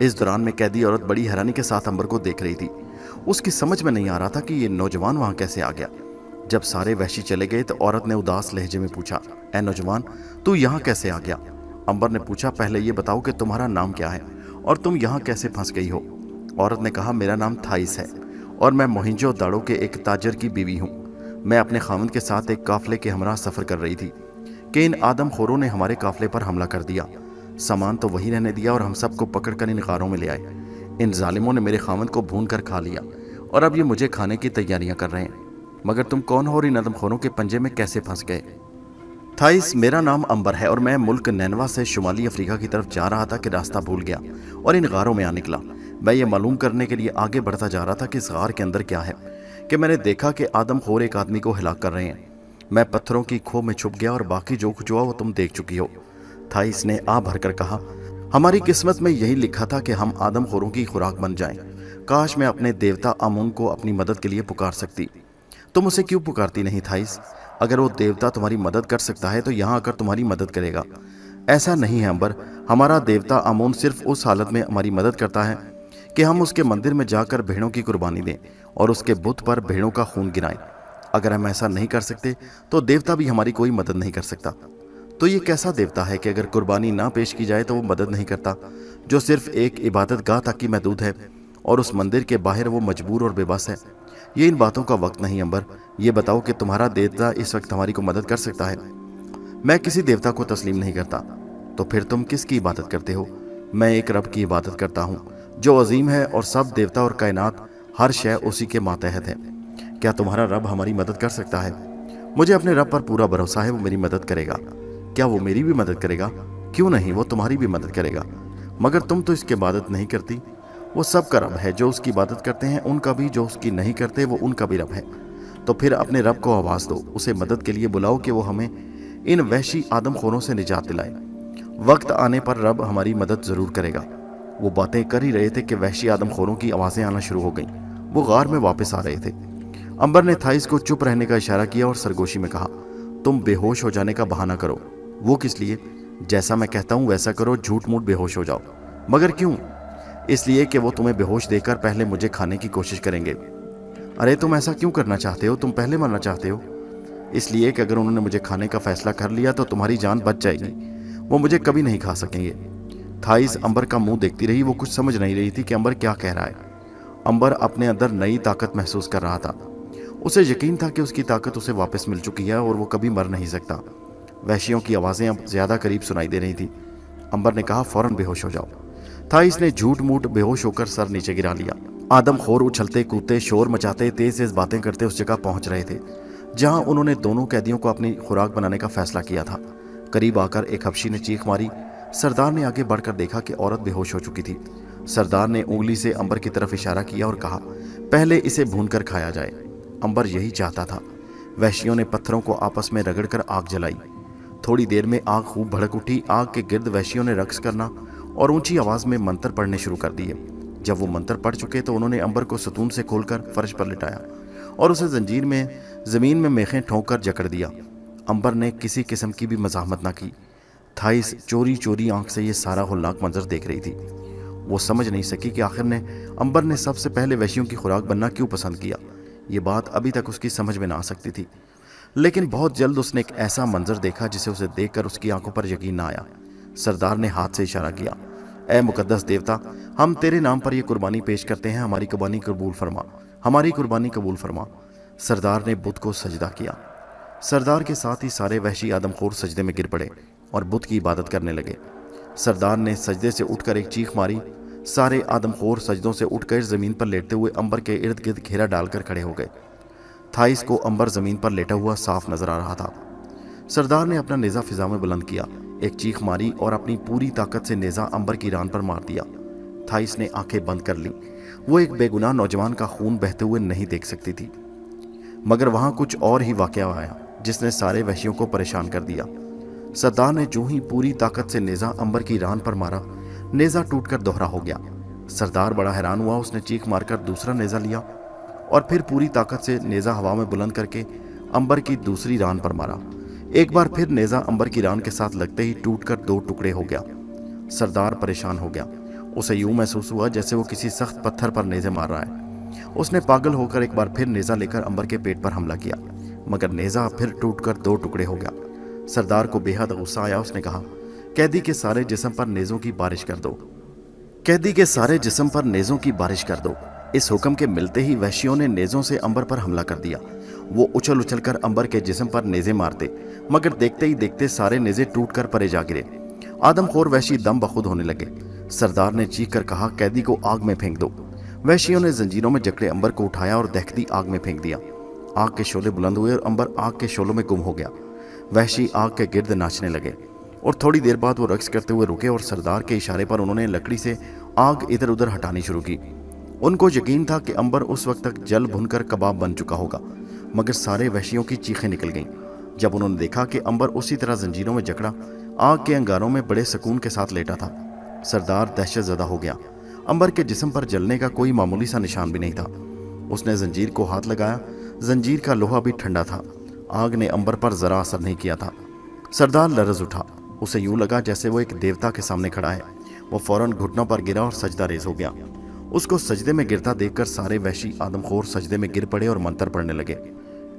इस दौरान में कैदी औरत बड़ी हैरानी के साथ अंबर को देख रही थी। उसकी समझ में नहीं आ रहा था कि ये नौजवान वहां कैसे आ गया। जब सारे वहशी चले गए तो औरत ने उदास लहजे में पूछा, ऐ नौजवान, तू यहाँ कैसे आ गया? अंबर ने पूछा, पहले ये बताओ कि तुम्हारा नाम क्या है और तुम यहाँ कैसे फंस गई हो? औरत ने कहा, मेरा नाम थाइस है और मैं मोहिंजो दाड़ो के एक ताजर की बीवी हूँ। मैं अपने खामद के साथ एक काफले के हमरा सफर कर रही थी कि इन आदमखोरों ने हमारे काफले पर हमला कर दिया। सामान तो वही रहने दिया और हम सबको पकड़कर इन गारों में ले आए। इन जालिमों ने मेरे खामद को भून कर खा लिया और अब ये मुझे खाने की तैयारियां कर रहे हैं। मगर तुम कौन हो और इन आदमखोरों के पंजे में कैसे फंस गए? थाइस, मेरा नाम अंबर है और मैं मुल्क नैनवा से शुमाली अफ्रीका की तरफ जा रहा था कि रास्ता भूल गया और इन गारों में आ निकला। मैं ये मालूम करने के लिए आगे बढ़ता जा रहा था कि इस गार के अंदर क्या है कि मैंने देखा कि आदमखोर एक आदमी को हिलाक कर रहे हैं। मैं पत्थरों की खो में छुप गया और बाकी जो कुछ हुआ वो तुम देख चुकी हो। थाइस ने आ भरकर कहा, हमारी किस्मत में यही लिखा था कि हम आदमखोरों की खुराक बन जाएं। काश मैं अपने देवता आमून को अपनी मदद के लिए पुकार सकती। तुम उसे क्यों पुकारती नहीं थाइस? अगर वो देवता तुम्हारी मदद कर सकता है तो यहाँ आकर तुम्हारी मदद करेगा। ऐसा नहीं है अंबर, हमारा देवता आमून सिर्फ उस हालत में हमारी मदद करता है कि हम उसके मंदिर में जाकर भेड़ों की कुर्बानी दें और उसके बुत पर भेड़ों का खून गिराएं। अगर हम ऐसा नहीं कर सकते तो देवता भी हमारी कोई मदद नहीं कर सकता। तो ये कैसा देवता है कि अगर कुर्बानी ना पेश की जाए तो वो मदद नहीं करता, जो सिर्फ एक इबादत गाह तक ही महदूद है? और उस मंदिर के बाहर वो मजबूर और बेबस है। ये इन बातों का वक्त नहीं अंबर। ये बताओ कि तुम्हारा देवता इस वक्त हमारी को मदद कर सकता है? मैं किसी देवता को तस्लीम नहीं करता। तो फिर तुम किसकी इबादत करते हो? मैं एक रब की इबादत करता हूँ जो अजीम है और सब देवता और कायनात हर शय उसी के मातहत है। क्या तुम्हारा रब हमारी मदद कर सकता है? मुझे अपने रब पर पूरा भरोसा है, वो मेरी मदद करेगा। क्या वो मेरी भी मदद करेगा? क्यों नहीं, वो तुम्हारी भी मदद करेगा। मगर तुम तो इसकी इबादत नहीं करती। वो सब का रब है, जो उसकी इबादत करते हैं उनका भी, जो उसकी नहीं करते वो उनका भी रब है। तो फिर अपने रब को आवाज़ दो, उसे मदद के लिए बुलाओ कि वो हमें इन वहशी आदमखोरों से निजात दिलाए। वक्त आने पर रब हमारी मदद ज़रूर करेगा। वो बातें कर ही रहे थे कि वहशी आदमखोरों की आवाज़ें आना शुरू हो गईं। वो गार में वापस आ रहे थे। अंबर ने थाइस को चुप रहने का इशारा किया और सरगोशी में कहा, तुम बेहोश हो जाने का बहाना करो। वो किस लिए? जैसा मैं कहता हूँ वैसा करो, झूठ मूठ बेहोश हो जाओ। मगर क्यों? इसलिए कि वो तुम्हें बेहोश देकर पहले मुझे खाने की कोशिश करेंगे। अरे तुम ऐसा क्यों करना चाहते हो? तुम पहले मरना चाहते हो? इसलिए कि अगर उन्होंने मुझे खाने का फैसला कर लिया तो तुम्हारी जान बच जाएगी। वो मुझे कभी नहीं खा सकेंगे। थाइस अंबर का मुंह देखती रही। वो कुछ समझ नहीं रही थी कि अंबर क्या कह रहा है। अंबर अपने अंदर नई ताकत महसूस कर रहा था। उसे यकीन था कि उसकी ताकत उसे वापस मिल चुकी है और वो कभी मर नहीं सकता। वहशियों की आवाज़ें अब ज़्यादा करीब सुनाई दे रही थी। अंबर ने कहा, फौरन बेहोश हो जाओ। थाइस ने झूठ मूठ बेहोश होकर सर नीचे गिरा लिया। आदमखोर उछलते कूदते, शोर मचाते, तेज तेज बातें करते उस जगह पहुंच रहे थे जहां उन्होंने दोनों कैदियों को अपनी खुराक बनाने का फैसला किया था। करीब आकर एक हबशी ने चीख मारी। सरदार ने आगे बढ़कर देखा कि औरत बेहोश हो चुकी थी। सरदार ने उंगली से अंबर की तरफ इशारा किया और कहा, पहले इसे भूनकर खाया जाए। अंबर यही चाहता था। वहशियों ने पत्थरों को आपस में रगड़कर आग जलाई। थोड़ी देर में आग खूब भड़क उठी। आग के गिर्द वहशियों ने रक्स करना और ऊंची आवाज में मंत्र पढ़ने शुरू कर दिए। जब वो मंत्र पढ़ चुके तो उन्होंने अंबर को सतून से खोलकर फर्श पर लिटाया और उसे जंजीर में जमीन में मेखें ठोंक कर जकड़ दिया। अंबर ने किसी किस्म की भी मज़ाहमत ना की। थाइस चोरी चोरी आंख से ये सारा होलनाक मंजर देख रही थी। वो समझ नहीं सकी कि आखिर ने अंबर ने सबसे पहले वहशियों की खुराक बनना क्यों पसंद किया। ये बात अभी तक उसकी समझ में ना आ सकती थी। लेकिन बहुत जल्द उसने एक ऐसा मंजर देखा जिसे उसे देखकर उसकी आंखों पर यकीन ना आया। सरदार ने हाथ से इशारा किया, ए मुकद्दस देवता, हम तेरे नाम पर यह कुर्बानी पेश करते हैं, हमारी कुर्बानी कबूल फरमा, हमारी कुर्बानी कबूल फरमा। सरदार ने बुत को सजदा किया। सरदार के साथ ही सारे वहशी आदमखोर सजदे में गिर पड़े और बुत की इबादत करने लगे। सरदार ने सजदे से उठकर एक चीख मारी। सारे आदमखोर सजदों से उठकर ज़मीन पर लेटते हुए अंबर के इर्द गिर्द घेरा डालकर खड़े हो गए। थाइस को अंबर ज़मीन पर लेटा हुआ साफ नजर आ रहा था। सरदार ने अपना नेज़ा फिजा में बुलंद किया, एक चीख मारी और अपनी पूरी ताकत से नेज़ा अंबर की रान पर मार दिया। थाइस ने आंखें बंद कर ली। वो एक बेगुनाह नौजवान का खून बहते हुए नहीं देख सकती थी। मगर वहां कुछ और ही वाकया आया जिसने सारे वहशियों को परेशान कर दिया। सरदार ने जो ही पूरी ताकत से नेज़ा अंबर की रान पर मारा, नेज़ा टूटकर दोहरा हो गया। सरदार बड़ा हैरान हुआ। उसने चीख मारकर दूसरा नेज़ा लिया और फिर पूरी ताकत से नेज़ा हवा में बुलंद करके अंबर की दूसरी रान पर मारा। एक बार फिर नेज़ा अंबर की रान के साथ लगते ही टूटकर दो टुकड़े हो गया। सरदार परेशान हो गया। उसे यूं महसूस हुआ जैसे वो किसी सख्त पत्थर पर नेज़े मार रहा है। उसने पागल होकर एक बार फिर नेज़ा लेकर अंबर के पेट पर हमला किया, मगर नेज़ा फिर टूटकर दो टुकड़े हो गया। सरदार को बेहद गुस्सा आया। उसने कहा, कैदी के सारे जिस्म पर नेज़ों की बारिश कर दो, कैदी के सारे जिस्म पर नेज़ों की बारिश कर दो। इस हुक्म के मिलते ही वहशियों ने नेज़ों से अंबर पर हमला कर दिया। वो उछल उछल कर अंबर के जिस्म पर नेज़े मारते, मगर देखते ही देखते सारे नेज़े टूट कर परे जा गिरे। आदमखोर वहशी दम बखुद होने लगे। सरदार ने चीख कर कहा, कैदी को आग में फेंक दो। वहशियों ने जंजीरों में जकड़े अंबर को उठाया और दहकती आग में फेंक दिया। आग के शोले बुलंद हुए और अंबर आग के शोलों में गुम हो गया। वहशी आग के गिर्द नाचने लगे और थोड़ी देर बाद वो रक्स करते हुए रुके और सरदार के इशारे पर उन्होंने लकड़ी से आग इधर उधर हटानी शुरू की। उनको यकीन था कि अंबर उस वक्त तक जल भुनकर कबाब बन चुका होगा, मगर सारे वहशियों की चीखें निकल गईं जब उन्होंने देखा कि अंबर उसी तरह जंजीरों में जकड़ा आग के अंगारों में बड़े सुकून के साथ लेटा था। सरदार दहशत ज़दा हो गया। अंबर के जिस्म पर जलने का कोई मामूली सा निशान भी नहीं था। उसने जंजीर को हाथ लगाया। जंजीर का लोहा भी ठंडा था। आग ने अंबर पर ज़रा असर नहीं किया था। सरदार लरज़ उठा। उसे यूं लगा जैसे वो एक देवता के सामने खड़ा है। वो फौरन घुटनों पर गिरा और सजदा रेज हो गया। उसको सजदे में गिरता देखकर सारे वहशी आदमखोर सजदे में गिर पड़े और मंत्र पढ़ने लगे।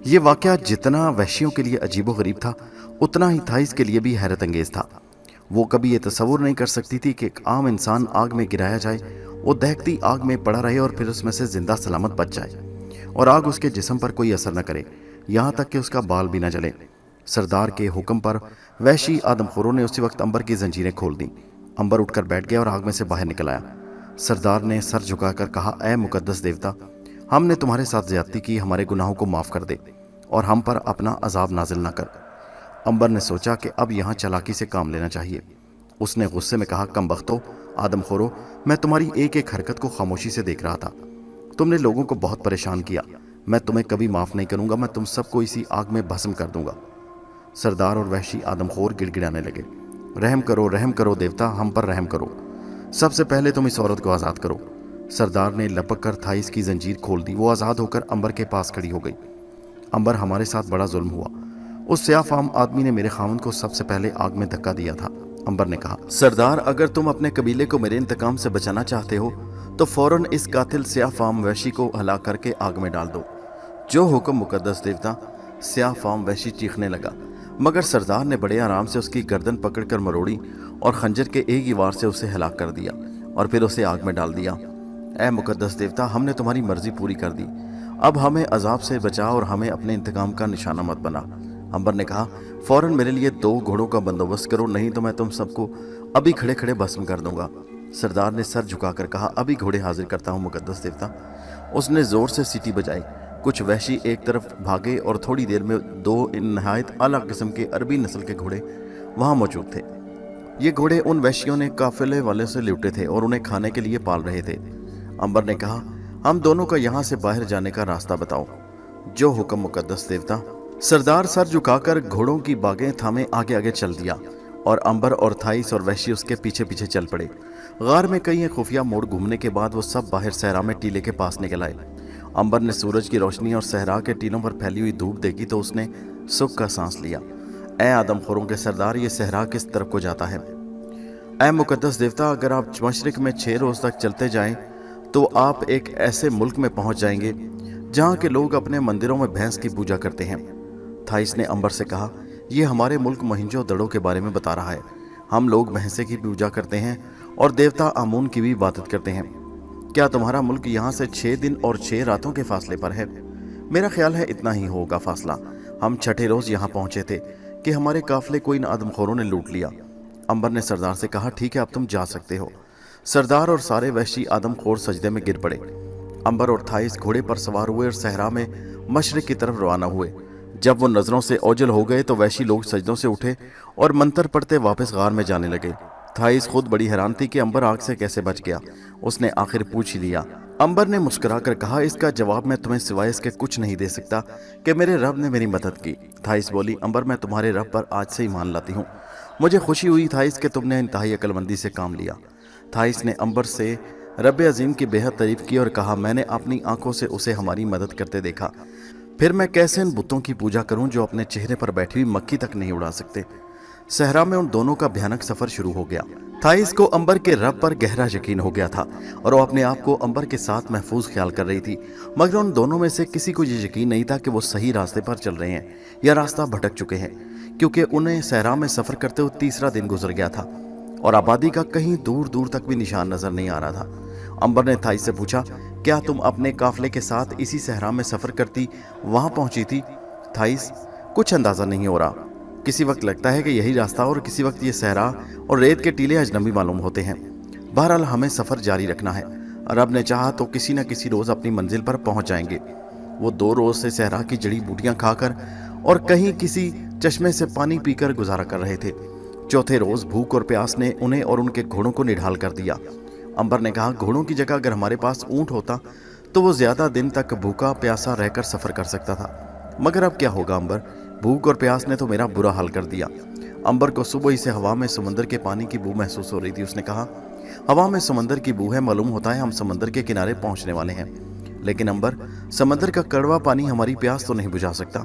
ये वाकया जितना वहशियों के लिए अजीबो गरीब था, उतना ही थाइस के लिए भी हैरत अंगेज था। वो कभी ये तसव्वुर नहीं कर सकती थी कि एक आम इंसान आग में गिराया जाए वो दहकती आग में पड़ा रहे और फिर उसमें से जिंदा सलामत बच जाए और आग उसके जिस्म पर कोई असर न करे, यहाँ तक कि उसका बाल भी न जले। सरदार के हुक्म पर वहशी आदमखोरों ने उसी वक्त अंबर की जंजीरें खोल दी। अंबर उठकर बैठ गया और आग में से बाहर निकल आया। सरदार ने सर झुकाकर कहा, ऐ मुकद्दस देवता, हमने तुम्हारे साथ ज्यादती की, हमारे गुनाहों को माफ़ कर दे और हम पर अपना अजाब नाजिल ना कर। अंबर ने सोचा कि अब यहाँ चालाकी से काम लेना चाहिए। उसने गुस्से में कहा, कमबख्तो, आदमखोरो, मैं तुम्हारी एक एक हरकत को खामोशी से देख रहा था। तुमने लोगों को बहुत परेशान किया, मैं तुम्हें कभी माफ़ नहीं करूँगा, मैं तुम सबको इसी आग में भस्म कर दूंगा। सरदार और वहशी आदमखोर गिड़गिड़ाने लगे, रहम करो देवता, हम पर रहम करो, सबसे पहले तुम इस औरत को आज़ाद करो। सरदार ने लपक कर थाइस की जंजीर खोल दी। वो आज़ाद होकर अंबर के पास खड़ी हो गई। अंबर, हमारे साथ बड़ा जुल्म हुआ। उस स्याफाम आदमी ने मेरे खामन को सबसे पहले आग में धक्का दिया था। अंबर ने कहा, सरदार, अगर तुम अपने कबीले को मेरे इंतकाम से बचाना चाहते हो तो फौरन इस कातिल स्याफाम वहशी को हलाक करके आग में डाल दो। जो हुक्म मुकद्दस देवता। स्याफाम वहशी चीखने लगा, मगर सरदार ने बड़े आराम से उसकी गर्दन पकड़कर मरोड़ी और खंजर के एक ही वार से उसे हलाक कर दिया और फिर उसे आग में डाल दिया। ऐ मुकद्दस देवता, हमने तुम्हारी मर्जी पूरी कर दी, अब हमें अजाब से बचा और हमें अपने इंतकाम का निशाना मत बना। अंबर ने कहा, फौरन मेरे लिए 2 घोड़ों का बंदोबस्त करो, नहीं तो मैं तुम सबको अभी खड़े खड़े भस्म कर दूंगा। सरदार ने सर झुकाकर कहा, अभी घोड़े हाजिर करता हूँ मुकद्दस देवता। उसने जोर से सीटी बजाई। कुछ वहशी एक तरफ भागे और थोड़ी देर में 2 नहायत आला किस्म के अरबी नस्ल के घोड़े वहां मौजूद थे। ये घोड़े उन वहशियों ने काफिले वाले से लूटे थे और उन्हें खाने के लिए पाल रहे थे। अंबर ने कहा, हम दोनों का यहाँ से बाहर जाने का रास्ता बताओ। जो हुक्म मुकद्दस देवता। सरदार सर झुकाकर घोड़ों की बागें थामे आगे आगे चल दिया और अंबर और थाइस और वहशी उसके पीछे पीछे चल पड़े। गार में कई खुफिया मोड़ घूमने के बाद वो सब बाहर सहरा में टीले के पास निकल आए। अंबर ने सूरज की रोशनी और सहरा के टीलों पर फैली हुई धूप देखी तो उसने सुख का सांस लिया। ऐ आदमखोरों के सरदार, ये सहरा किस तरफ को जाता है? ऐ मुकद्दस देवता, अगर आप मशरिक में 6 रोज तक चलते जाएं तो आप एक ऐसे मुल्क में पहुंच जाएंगे जहां के लोग अपने मंदिरों में भैंस की पूजा करते हैं। थाइस ने अंबर से कहा, यह हमारे मुल्क मोहिंजो दड़ो के बारे में बता रहा है। हम लोग भैंसे की पूजा करते हैं और देवता आमून की भी इबादत करते हैं। क्या तुम्हारा मुल्क यहाँ से 6 दिन और 6 रातों के फासले पर है? मेरा ख्याल है इतना ही होगा फासला। हम छठे रोज यहाँ पहुंचे थे कि हमारे काफिले को इन आदमखोरों ने लूट लिया। अंबर ने सरदार से कहा, ठीक है, अब तुम जा सकते हो। सरदार और सारे वहशी आदमखोर सजदे में गिर पड़े। अंबर और थाइस घोड़े पर सवार हुए और सहरा में मशरिक की तरफ रवाना हुए। जब वो नजरों से ओझल हो गए तो वहशी लोग सजदों से उठे और मंतर पढ़ते वापस गार में जाने लगे। थाइस खुद बड़ी हैरान थी कि अंबर आग से कैसे बच गया। उसने आखिर पूछ ही लिया। अंबर ने मुस्कुराकर कहा, इसका जवाब मैं तुम्हें सिवाय इसके कुछ नहीं दे सकता कि मेरे रब ने मेरी मदद की। थाइस बोली, अंबर, मैं तुम्हारे रब पर आज से ईमान लाती हूँ। मुझे खुशी हुई थाइस कि तुमने इंतहाई अक्लमंदी से काम लिया। थाइस ने अंबर से रब अजीम की बेहद तारीफ की और कहा, मैंने अपनी आंखों से उसे हमारी मदद करते देखा, फिर मैं कैसे इन बुतों की पूजा करूं जो अपने चेहरे पर बैठी हुई मक्खी तक नहीं उड़ा सकते। सहरा में उन दोनों का भयानक सफर शुरू हो गया। थाइस को अंबर के रब पर गहरा यकीन हो गया था और वो अपने आप को अंबर के साथ महफूज ख्याल कर रही थी, मगर उन दोनों में से किसी को ये यकीन नहीं था कि वो सही रास्ते पर चल रहे हैं या रास्ता भटक चुके हैं, क्योंकि उन्हें सहरा में सफर करते हुए 3रा दिन गुजर गया था और आबादी का कहीं दूर दूर तक भी निशान नजर नहीं आ रहा था। अंबर ने थाइस से पूछा, क्या तुम अपने काफिले के साथ इसी सहरा में सफर करती वहां पहुंची थी? थाइस, कुछ अंदाजा नहीं हो रहा। किसी वक्त लगता है कि यही रास्ता और किसी वक्त ये सहरा और रेत के टीले अजनबी मालूम होते हैं। बहरहाल हमें सफर जारी रखना है। रब ने चाहा तो किसी न किसी रोज अपनी मंजिल पर पहुंच जाएंगे। वो 2 रोज से सहरा की जड़ी बूटियां खाकर और कहीं किसी चश्मे से पानी पीकर गुजारा कर रहे थे। चौथे रोज भूख और प्यास ने उन्हें और उनके घोड़ों को निढाल कर दिया। अंबर ने कहा, घोड़ों की जगह अगर हमारे पास ऊंट होता तो वो ज्यादा दिन तक भूखा प्यासा रहकर सफर कर सकता था, मगर अब क्या होगा अंबर, भूख और प्यास ने तो मेरा बुरा हाल कर दिया। अंबर को सुबह ही से हवा में समंदर के पानी की बू महसूस हो रही थी। उसने कहा, हवा में समंदर की बू है, मालूम होता है हम समंदर के किनारे पहुंचने वाले हैं। लेकिन अंबर, समंदर का कड़वा पानी हमारी प्यास तो नहीं बुझा सकता।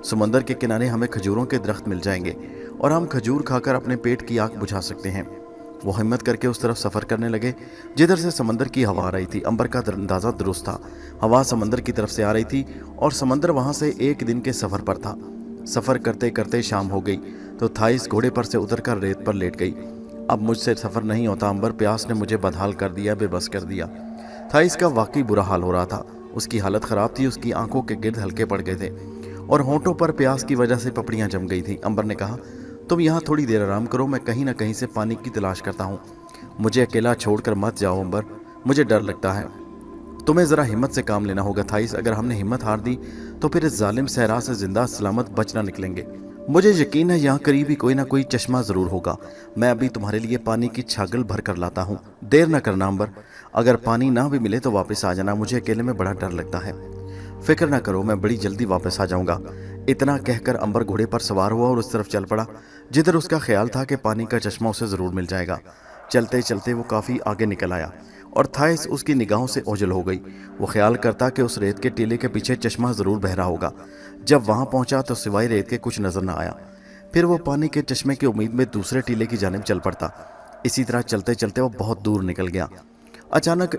समंदर के किनारे हमें खजूरों के दरख्त मिल जाएंगे और हम खजूर खाकर अपने पेट की आग बुझा सकते हैं। वो हिम्मत करके उस तरफ सफर करने लगे जिधर से समंदर की हवा आ रही थी। अंबर का अंदाजा दुरुस्त था, हवा समंदर की तरफ से आ रही थी और समंदर वहां से 1 दिन के सफर पर था। सफर करते करते शाम हो गई तो थाइस घोड़े पर से उतरकर रेत पर लेट गई। अब मुझसे सफ़र नहीं होता अंबर, प्यास ने मुझे बदहाल कर दिया, बेबस कर दिया। थाइस का वाकई बुरा हाल हो रहा था। उसकी हालत ख़राब थी, उसकी आंखों के गिर्द हल्के पड़ गए थे और होंठों पर प्यास की वजह से पपड़ियाँ जम गई थी। अंबर ने कहा, तुम यहाँ थोड़ी देर आराम करो, मैं कहीं ना कहीं से पानी की तलाश करता हूँ। मुझे अकेला छोड़कर मत जाओ अंबर, मुझे डर लगता है। तुम्हें ज़रा हिम्मत से काम लेना होगा थाइस, अगर हमने हिम्मत हार दी तो फिर इस जालिम सहरा से जिंदा सलामत बच ना निकलेंगे। मुझे यकीन है यहाँ करीब ही कोई ना कोई चश्मा ज़रूर होगा। मैं अभी तुम्हारे लिए पानी की छागल भर कर लाता हूँ, देर न करना अंबर। अगर पानी ना भी मिले तो वापस आ जाना, मुझे अकेले में बड़ा डर लगता है। फिक्र ना करो, मैं बड़ी जल्दी वापस आ जाऊँगा। इतना कहकर अंबर घोड़े पर सवार हुआ और उस तरफ चल पड़ा जिधर उसका ख्याल था कि पानी का चश्मा उसे ज़रूर मिल जाएगा। चलते चलते वो काफ़ी आगे निकल आया और थाइस उसकी निगाहों से ओझल हो गई। वो ख्याल करता कि उस रेत के टीले के पीछे चश्मा ज़रूर बह रहा होगा। जब वहाँ पहुँचा तो सिवाय रेत के कुछ नज़र न आया। फिर वो पानी के चश्मे की उम्मीद में दूसरे टीले की जानिब चल पड़ता। इसी तरह चलते चलते वो बहुत दूर निकल गया। अचानक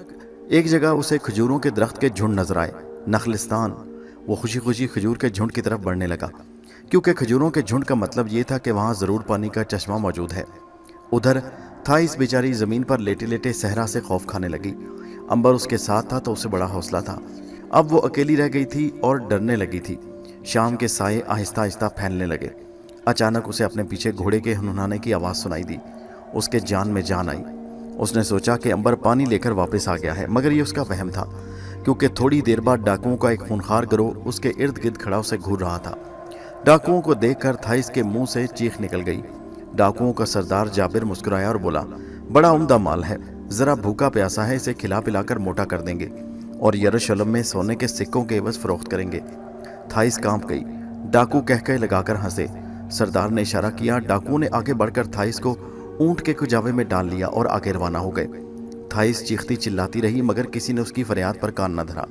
एक जगह उसे खजूरों के दरख्त के झुंड नजर आए, नखलिस्तान। वो खुशी खुशी खजूर के झुंड की तरफ बढ़ने लगा, क्योंकि खजूरों के झुंड का मतलब ये था कि वहाँ ज़रूर पानी का चश्मा मौजूद है। उधर थाइस बेचारी ज़मीन पर लेटे लेटे सहरा से खौफ खाने लगी। अंबर उसके साथ था तो उसे बड़ा हौसला था। अब वो अकेली रह गई थी और डरने लगी थी। शाम के साए आहिस्ता आहिस्ता फैलने लगे। अचानक उसे अपने पीछे घोड़े के हुनहुनाने की आवाज़ सुनाई दी। उसके जान में जान आई। उसने सोचा कि अंबर पानी लेकर वापस आ गया है, मगर ये उसका वहम था, क्योंकि थोड़ी देर बाद डाकुओं का एक खूंखार गिरोह उसके इर्द गिर्द खड़ा उसे घूर रहा था। डाकुओं को देखकर थाइस के मुंह से चीख निकल गई। डाकुओं का सरदार जाबिर मुस्कुराया और बोला, बड़ा उम्दा माल है, ज़रा भूखा प्यासा है, इसे खिला पिलाकर मोटा कर देंगे और यरूशलेम में सोने के सिक्कों के एवज फरोख्त करेंगे। थाइस कांप गई। डाकू कह के लगाकर हंसे। सरदार ने इशारा किया। डाकुओं ने आगे बढ़कर थाइस को ऊंट के कुजावे में डाल लिया और आगे रवाना हो गए। थाइस चीखती चिल्लाती रही, मगर किसी ने उसकी फरियाद पर कान न धरा।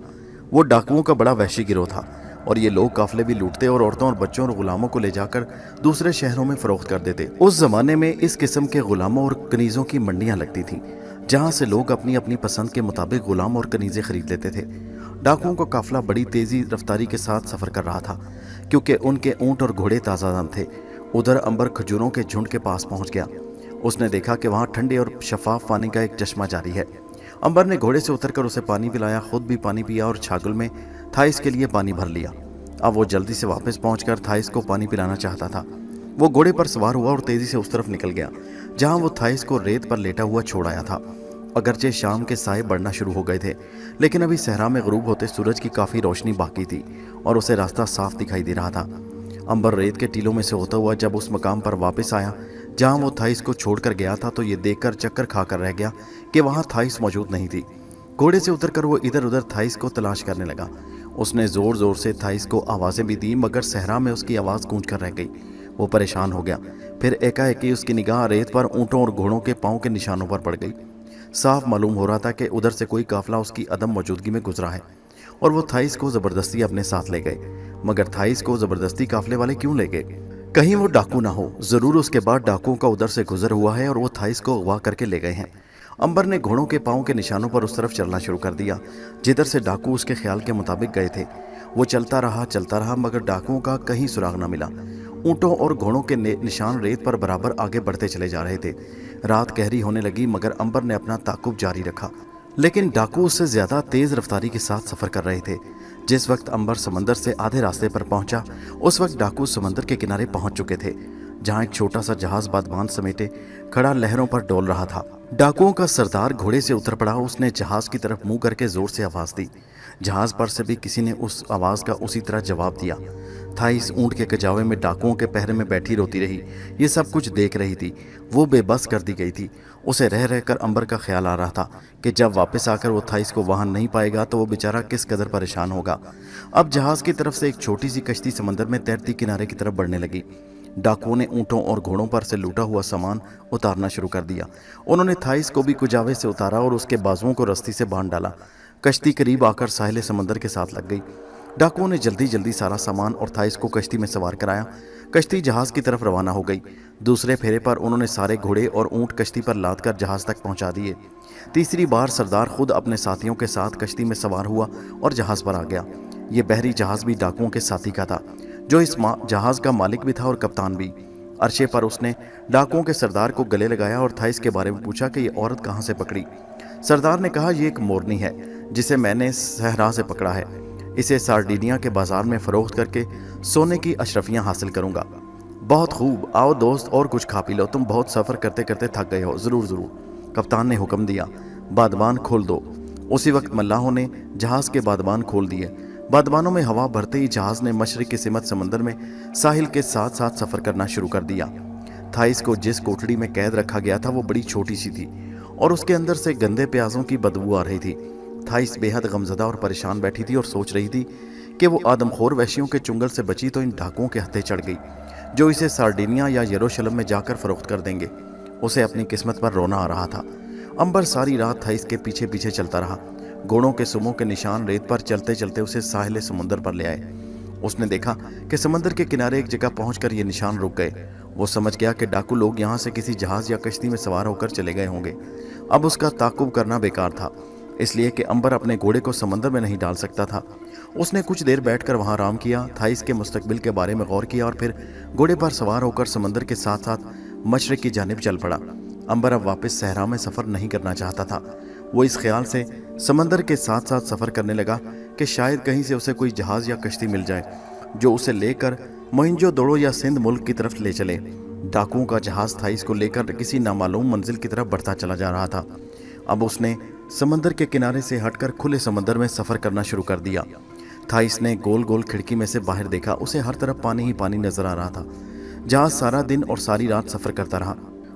वो डाकुओं का बड़ा वहशी गिरोह था और ये लोग काफिले भी लूटते और औरतों और बच्चों और गुलामों को ले जाकर दूसरे शहरों में फरोख्त कर देते। उस जमाने में इस किस्म के गुलामों और कनीज़ों की मंडियां लगती थीं, जहां से लोग अपनी अपनी पसंद के मुताबिक गुलाम और कनीज़ें खरीद लेते थे। डाकुओं का काफिला बड़ी तेजी रफ्तारी के साथ सफर कर रहा था, क्योंकि उनके ऊंट और घोड़े ताज़ादम थे। उधर अंबर खजूरों के झुंड के पास पहुंच गया। उसने देखा कि वहां ठंडे और शफाफ पानी का एक चश्मा जारी है। अंबर ने घोड़े से उतरकर उसे पानी पिलाया, खुद भी पानी पिया और छागल में थाइस के लिए पानी भर लिया। अब वो जल्दी से वापस पहुंचकर थाइस को पानी पिलाना चाहता था। वो घोड़े पर सवार हुआ और तेजी से उस तरफ निकल गया जहां वो थाइस को रेत पर लेटा हुआ छोड़ आया था। अगरचे शाम के साए बढ़ना शुरू हो गए थे, लेकिन अभी सहरा में गरूब होते सूरज की काफ़ी रोशनी बाकी थी और उसे रास्ता साफ दिखाई दे रहा था। अंबर रेत के टीलों में से होता हुआ जब उस मकाम पर वापस आया जहां वो थाइस को छोड़कर गया था, तो ये देखकर चक्कर खाकर रह गया कि वहां थाइस मौजूद नहीं थी। घोड़े से उतरकर वो इधर उधर थाइस को तलाश करने लगा। उसने ज़ोर ज़ोर से थाइस को आवाज़ें भी दी, मगर सहरा में उसकी आवाज़ गूंज कर रह गई। वो परेशान हो गया। फिर एकाएकी उसकी निगाह रेत पर ऊँटों और घोड़ों के पाँव के निशानों पर पड़ गई। साफ मालूम हो रहा था कि उधर से कोई काफिला उसकी अदम मौजूदगी में गुजरा है और वो थाइस को ज़बरदस्ती अपने साथ ले गए। मगर थाइस को ज़बरदस्ती काफिले वाले क्यों ले गए? कहीं वो डाकू ना हो। ज़रूर उसके बाद डाकुओं का उधर से गुजर हुआ है और वो थाइस को अगवा करके ले गए हैं। अंबर ने घोड़ों के पाँव के निशानों पर उस तरफ चलना शुरू कर दिया जिधर से डाकू उसके ख्याल के मुताबिक गए थे। वो चलता रहा, मगर डाकुओं का कहीं सुराग न मिला। ऊँटों और घोड़ों के निशान रेत पर बराबर आगे बढ़ते चले जा रहे थे। रात गहरी होने लगी, मगर अंबर ने अपना ताकुब जारी रखा, लेकिन डाकू उससे ज़्यादा तेज़ रफ्तारी के साथ सफ़र कर रहे थे। जिस वक्त अंबर समंदर से आधे रास्ते पर पहुंचा, उस वक्त डाकू समंदर के किनारे पहुंच चुके थे, जहां एक छोटा सा जहाज बादबान समेटे खड़ा लहरों पर डोल रहा था। डाकुओं का सरदार घोड़े से उतर पड़ा। उसने जहाज की तरफ मुंह करके जोर से आवाज़ दी। जहाज पर से भी किसी ने उस आवाज़ का उसी तरह जवाब दिया। थाइस ऊँट के कजावे में डाकुओं के पहरे में बैठी रोती रही। ये सब कुछ देख रही थी। वो बेबस कर दी गई थी। उसे रह रहकर अंबर का ख्याल आ रहा था कि जब वापस आकर वो थाइस को वहाँ नहीं पाएगा तो वो बेचारा किस कदर परेशान होगा। अब जहाज़ की तरफ से एक छोटी सी कश्ती समंदर में तैरती किनारे की तरफ बढ़ने लगी। डाकुओं ने ऊँटों और घोड़ों पर से लूटा हुआ सामान उतारना शुरू कर दिया। उन्होंने थाइस को भी कुजावे से उतारा और उसके बाजुओं को रस्सी से बांध डाला। कश्ती करीब आकर साहिल समंदर के साथ लग गई। डाकुओं ने जल्दी जल्दी सारा सामान और थाइस को कश्ती में सवार कराया। कश्ती जहाज़ की तरफ रवाना हो गई। दूसरे फेरे पर उन्होंने सारे घोड़े और ऊँट कश्ती पर लाद कर जहाज़ तक पहुँचा दिए। तीसरी बार सरदार खुद अपने साथियों के साथ कश्ती में सवार हुआ और जहाज़ पर आ गया। ये बहरी जहाज़ भी डाकुओं के साथी का था, जो इस जहाज़ का मालिक भी था और कप्तान भी। अरशे पर उसने डाकुओं के सरदार को गले लगाया और थाइस के बारे में पूछा कि ये औरत कहाँ से पकड़ी। सरदार ने कहा, ये एक मोरनी है जिसे मैंने सहरा से पकड़ा है। इसे सार्डिनिया के बाजार में फरोख्त करके सोने की अशरफियाँ हासिल करूंगा। बहुत खूब, आओ दोस्त और कुछ खा पी लो, तुम बहुत सफ़र करते करते थक गए हो। ज़रूर ज़रूर, कप्तान ने हुक्म दिया, बादबान खोल दो। उसी वक्त मल्लाहों ने जहाज़ के बादबान खोल दिए। बादबानों में हवा भरते ही जहाज़ ने मशरिक के सिमत समंदर में साहिल के साथ साथ सफ़र करना शुरू कर दिया। थाइस को जिस कोठड़ी में कैद रखा गया था वो बड़ी छोटी सी थी और उसके अंदर से गंदे प्याज़ों की बदबू आ रही थी। थाइस बेहद गमज़दा और परेशान बैठी थी और सोच रही थी कि वो आदमखोर वैश्यों के चुंगल से बची तो इन डाकुओं के हत्थे चढ़ गई जो इसे सार्डिनिया या यरूशलेम में जाकर फरोख्त कर देंगे। उसे अपनी किस्मत पर रोना आ रहा था। अंबर सारी रात थाइस के पीछे पीछे चलता रहा। घोड़ों के सुमों के निशान रेत पर चलते चलते उसे साहिल समुंदर पर ले आए। उसने देखा कि समंदर के किनारे एक जगह पहुंचकर ये निशान रुक गए। वो समझ गया कि डाकू लोग यहाँ से किसी जहाज या कश्ती में सवार होकर चले गए होंगे। अब उसका ताकुब करना बेकार था, इसलिए कि अंबर अपने घोड़े को समंदर में नहीं डाल सकता था। उसने कुछ देर बैठकर वहाँ आराम किया, थाइस के मुस्तकबिल के बारे में गौर किया और फिर घोड़े पर सवार होकर समंदर के साथ साथ मशरिक की जानिब चल पड़ा। अंबर अब वापस सहरा में सफ़र नहीं करना चाहता था। वो इस ख्याल से समंदर के साथ साथ सफ़र करने लगा कि शायद कहीं से उसे कोई जहाज़ या कश्ती मिल जाए जो उसे लेकर मोहिंजोदड़ो या सिंध मुल्क की तरफ ले चले। डाकुओं का जहाज़ थाइस को लेकर किसी नामालूम मंजिल की तरफ बढ़ता चला जा रहा था। अब उसने समंदर के किनारे से हटकर खुले समंदर में सफ़र करना शुरू कर दिया। थाइस ने गोल गोल खिड़की में से बाहर देखा। उसे हर तरफ पानी ही पानी नजर आ रहा था। जहाज़ सारा दिन और सारी रात सफ़र करता रहा।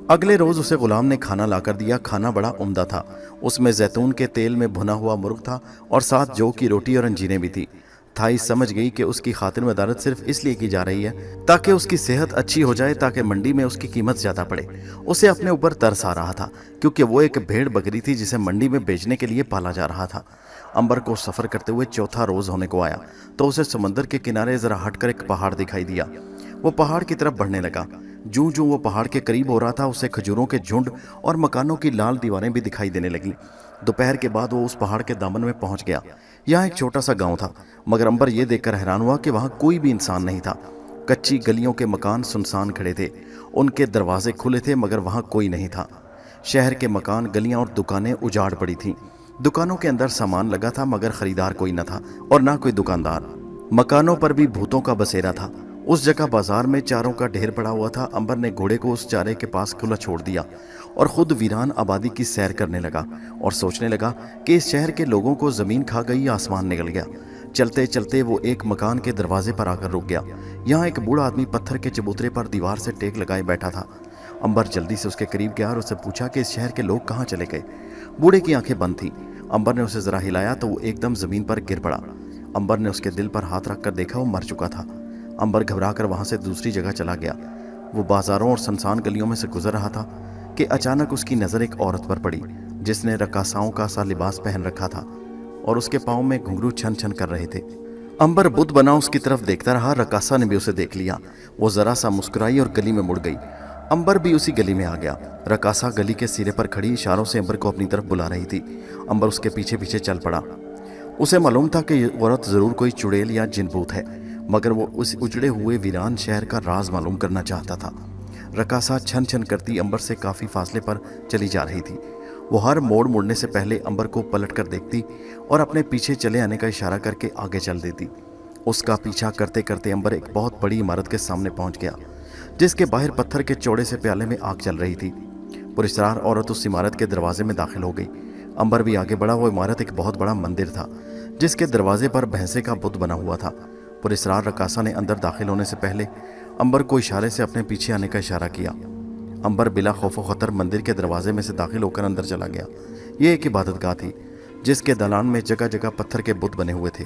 अगले रोज़ उसे गुलाम ने खाना लाकर दिया। खाना बड़ा उम्दा था। उसमें जैतून के तेल में भुना हुआ मुर्ग था और साथ जौ की रोटी और अंजीरें भी थी। थाइस समझ गई कि उसकी खातिर मदारत सिर्फ इसलिए की जा रही है ताकि उसकी सेहत अच्छी हो जाए, ताकि मंडी में उसकी कीमत ज़्यादा पड़े। उसे अपने ऊपर तरस आ रहा था क्योंकि वो एक भेड़ बकरी थी जिसे मंडी में बेचने के लिए पाला जा रहा था। अंबर को सफ़र करते हुए चौथा रोज़ होने को आया तो उसे समंदर के किनारे ज़रा हटकर एक पहाड़ दिखाई दिया। वो पहाड़ की तरफ बढ़ने लगा। जूं जूं वो पहाड़ के करीब हो रहा था उसे खजूरों के झुंड और मकानों की लाल दीवारें भी दिखाई देने लगी। दोपहर के बाद वो उस पहाड़ के दामन में पहुंच गया। यहाँ एक छोटा सा गांव था, मगर अंबर ये देखकर हैरान हुआ कि वहाँ कोई भी इंसान नहीं था। कच्ची गलियों के मकान सुनसान खड़े थे। उनके दरवाजे खुले थे मगर वहाँ कोई नहीं था। शहर के मकान, गलियाँ और दुकानें उजाड़ पड़ी थीं। दुकानों के अंदर सामान लगा था मगर खरीदार कोई न था और ना कोई दुकानदार। मकानों पर भी भूतों का बसेरा था। उस जगह बाजार में चारों का ढेर पड़ा हुआ था। अंबर ने घोड़े को उस चारे के पास खुला छोड़ दिया और खुद वीरान आबादी की सैर करने लगा और सोचने लगा कि इस शहर के लोगों को ज़मीन खा गई या आसमान निकल गया। चलते चलते वो एक मकान के दरवाजे पर आकर रुक गया। यहाँ एक बूढ़ा आदमी पत्थर के चबूतरे पर दीवार से टेक लगाए बैठा था। अंबर जल्दी से उसके करीब गया और उससे पूछा कि इस शहर के लोग कहाँ चले गए। बूढ़े की आंखें बंद थीं। अंबर ने उसे ज़रा हिलाया तो वो एकदम ज़मीन पर गिर पड़ा। अंबर ने उसके दिल पर हाथ रखकर देखा, वो मर चुका था। अंबर घबराकर वहाँ से दूसरी जगह चला गया। वो बाजारों और सुनसान गलियों में से गुजर रहा था कि अचानक उसकी नज़र एक औरत पर पड़ी जिसने रकासाओं का सा लिबास पहन रखा था और उसके पाँव में घुंघरू छन छन कर रहे थे। अंबर बुद्ध बना उसकी तरफ देखता रहा। रकासा ने भी उसे देख लिया। वो ज़रा सा मुस्कुराई और गली में मुड़ गई। अंबर भी उसी गली में आ गया। रकासा गली के सिरे पर खड़ी इशारों से अंबर को अपनी तरफ बुला रही थी। अंबर उसके पीछे पीछे चल पड़ा। उसे मालूम था कि ये औरत ज़रूर कोई चुड़ैल या जिनभूत है, मगर वो उस उजड़े हुए वीरान शहर का राज मालूम करना चाहता था। रकासा छन छन करती अंबर से काफ़ी फासले पर चली जा रही थी। वो हर मोड़ मुड़ने से पहले अंबर को पलट कर देखती और अपने पीछे चले आने का इशारा करके आगे चल देती। उसका पीछा करते करते अंबर एक बहुत बड़ी इमारत के सामने पहुंच गया जिसके बाहर पत्थर के चौड़े से प्याले में आग जल रही थी। पुरस्कार औरत उस इमारत के दरवाजे में दाखिल हो गई। अंबर भी आगे बढ़ा। वो इमारत एक बहुत बड़ा मंदिर था जिसके दरवाजे पर भैंसे का बुत बना हुआ था। पुरस्कार रकासा ने अंदर दाखिल होने से पहले अंबर को इशारे से अपने पीछे आने का इशारा किया। अंबर बिला खौफो खतर मंदिर के दरवाजे में से दाखिल होकर अंदर चला गया। ये एक इबादतगाह थी जिसके दालान में जगह जगह पत्थर के बुत बने हुए थे।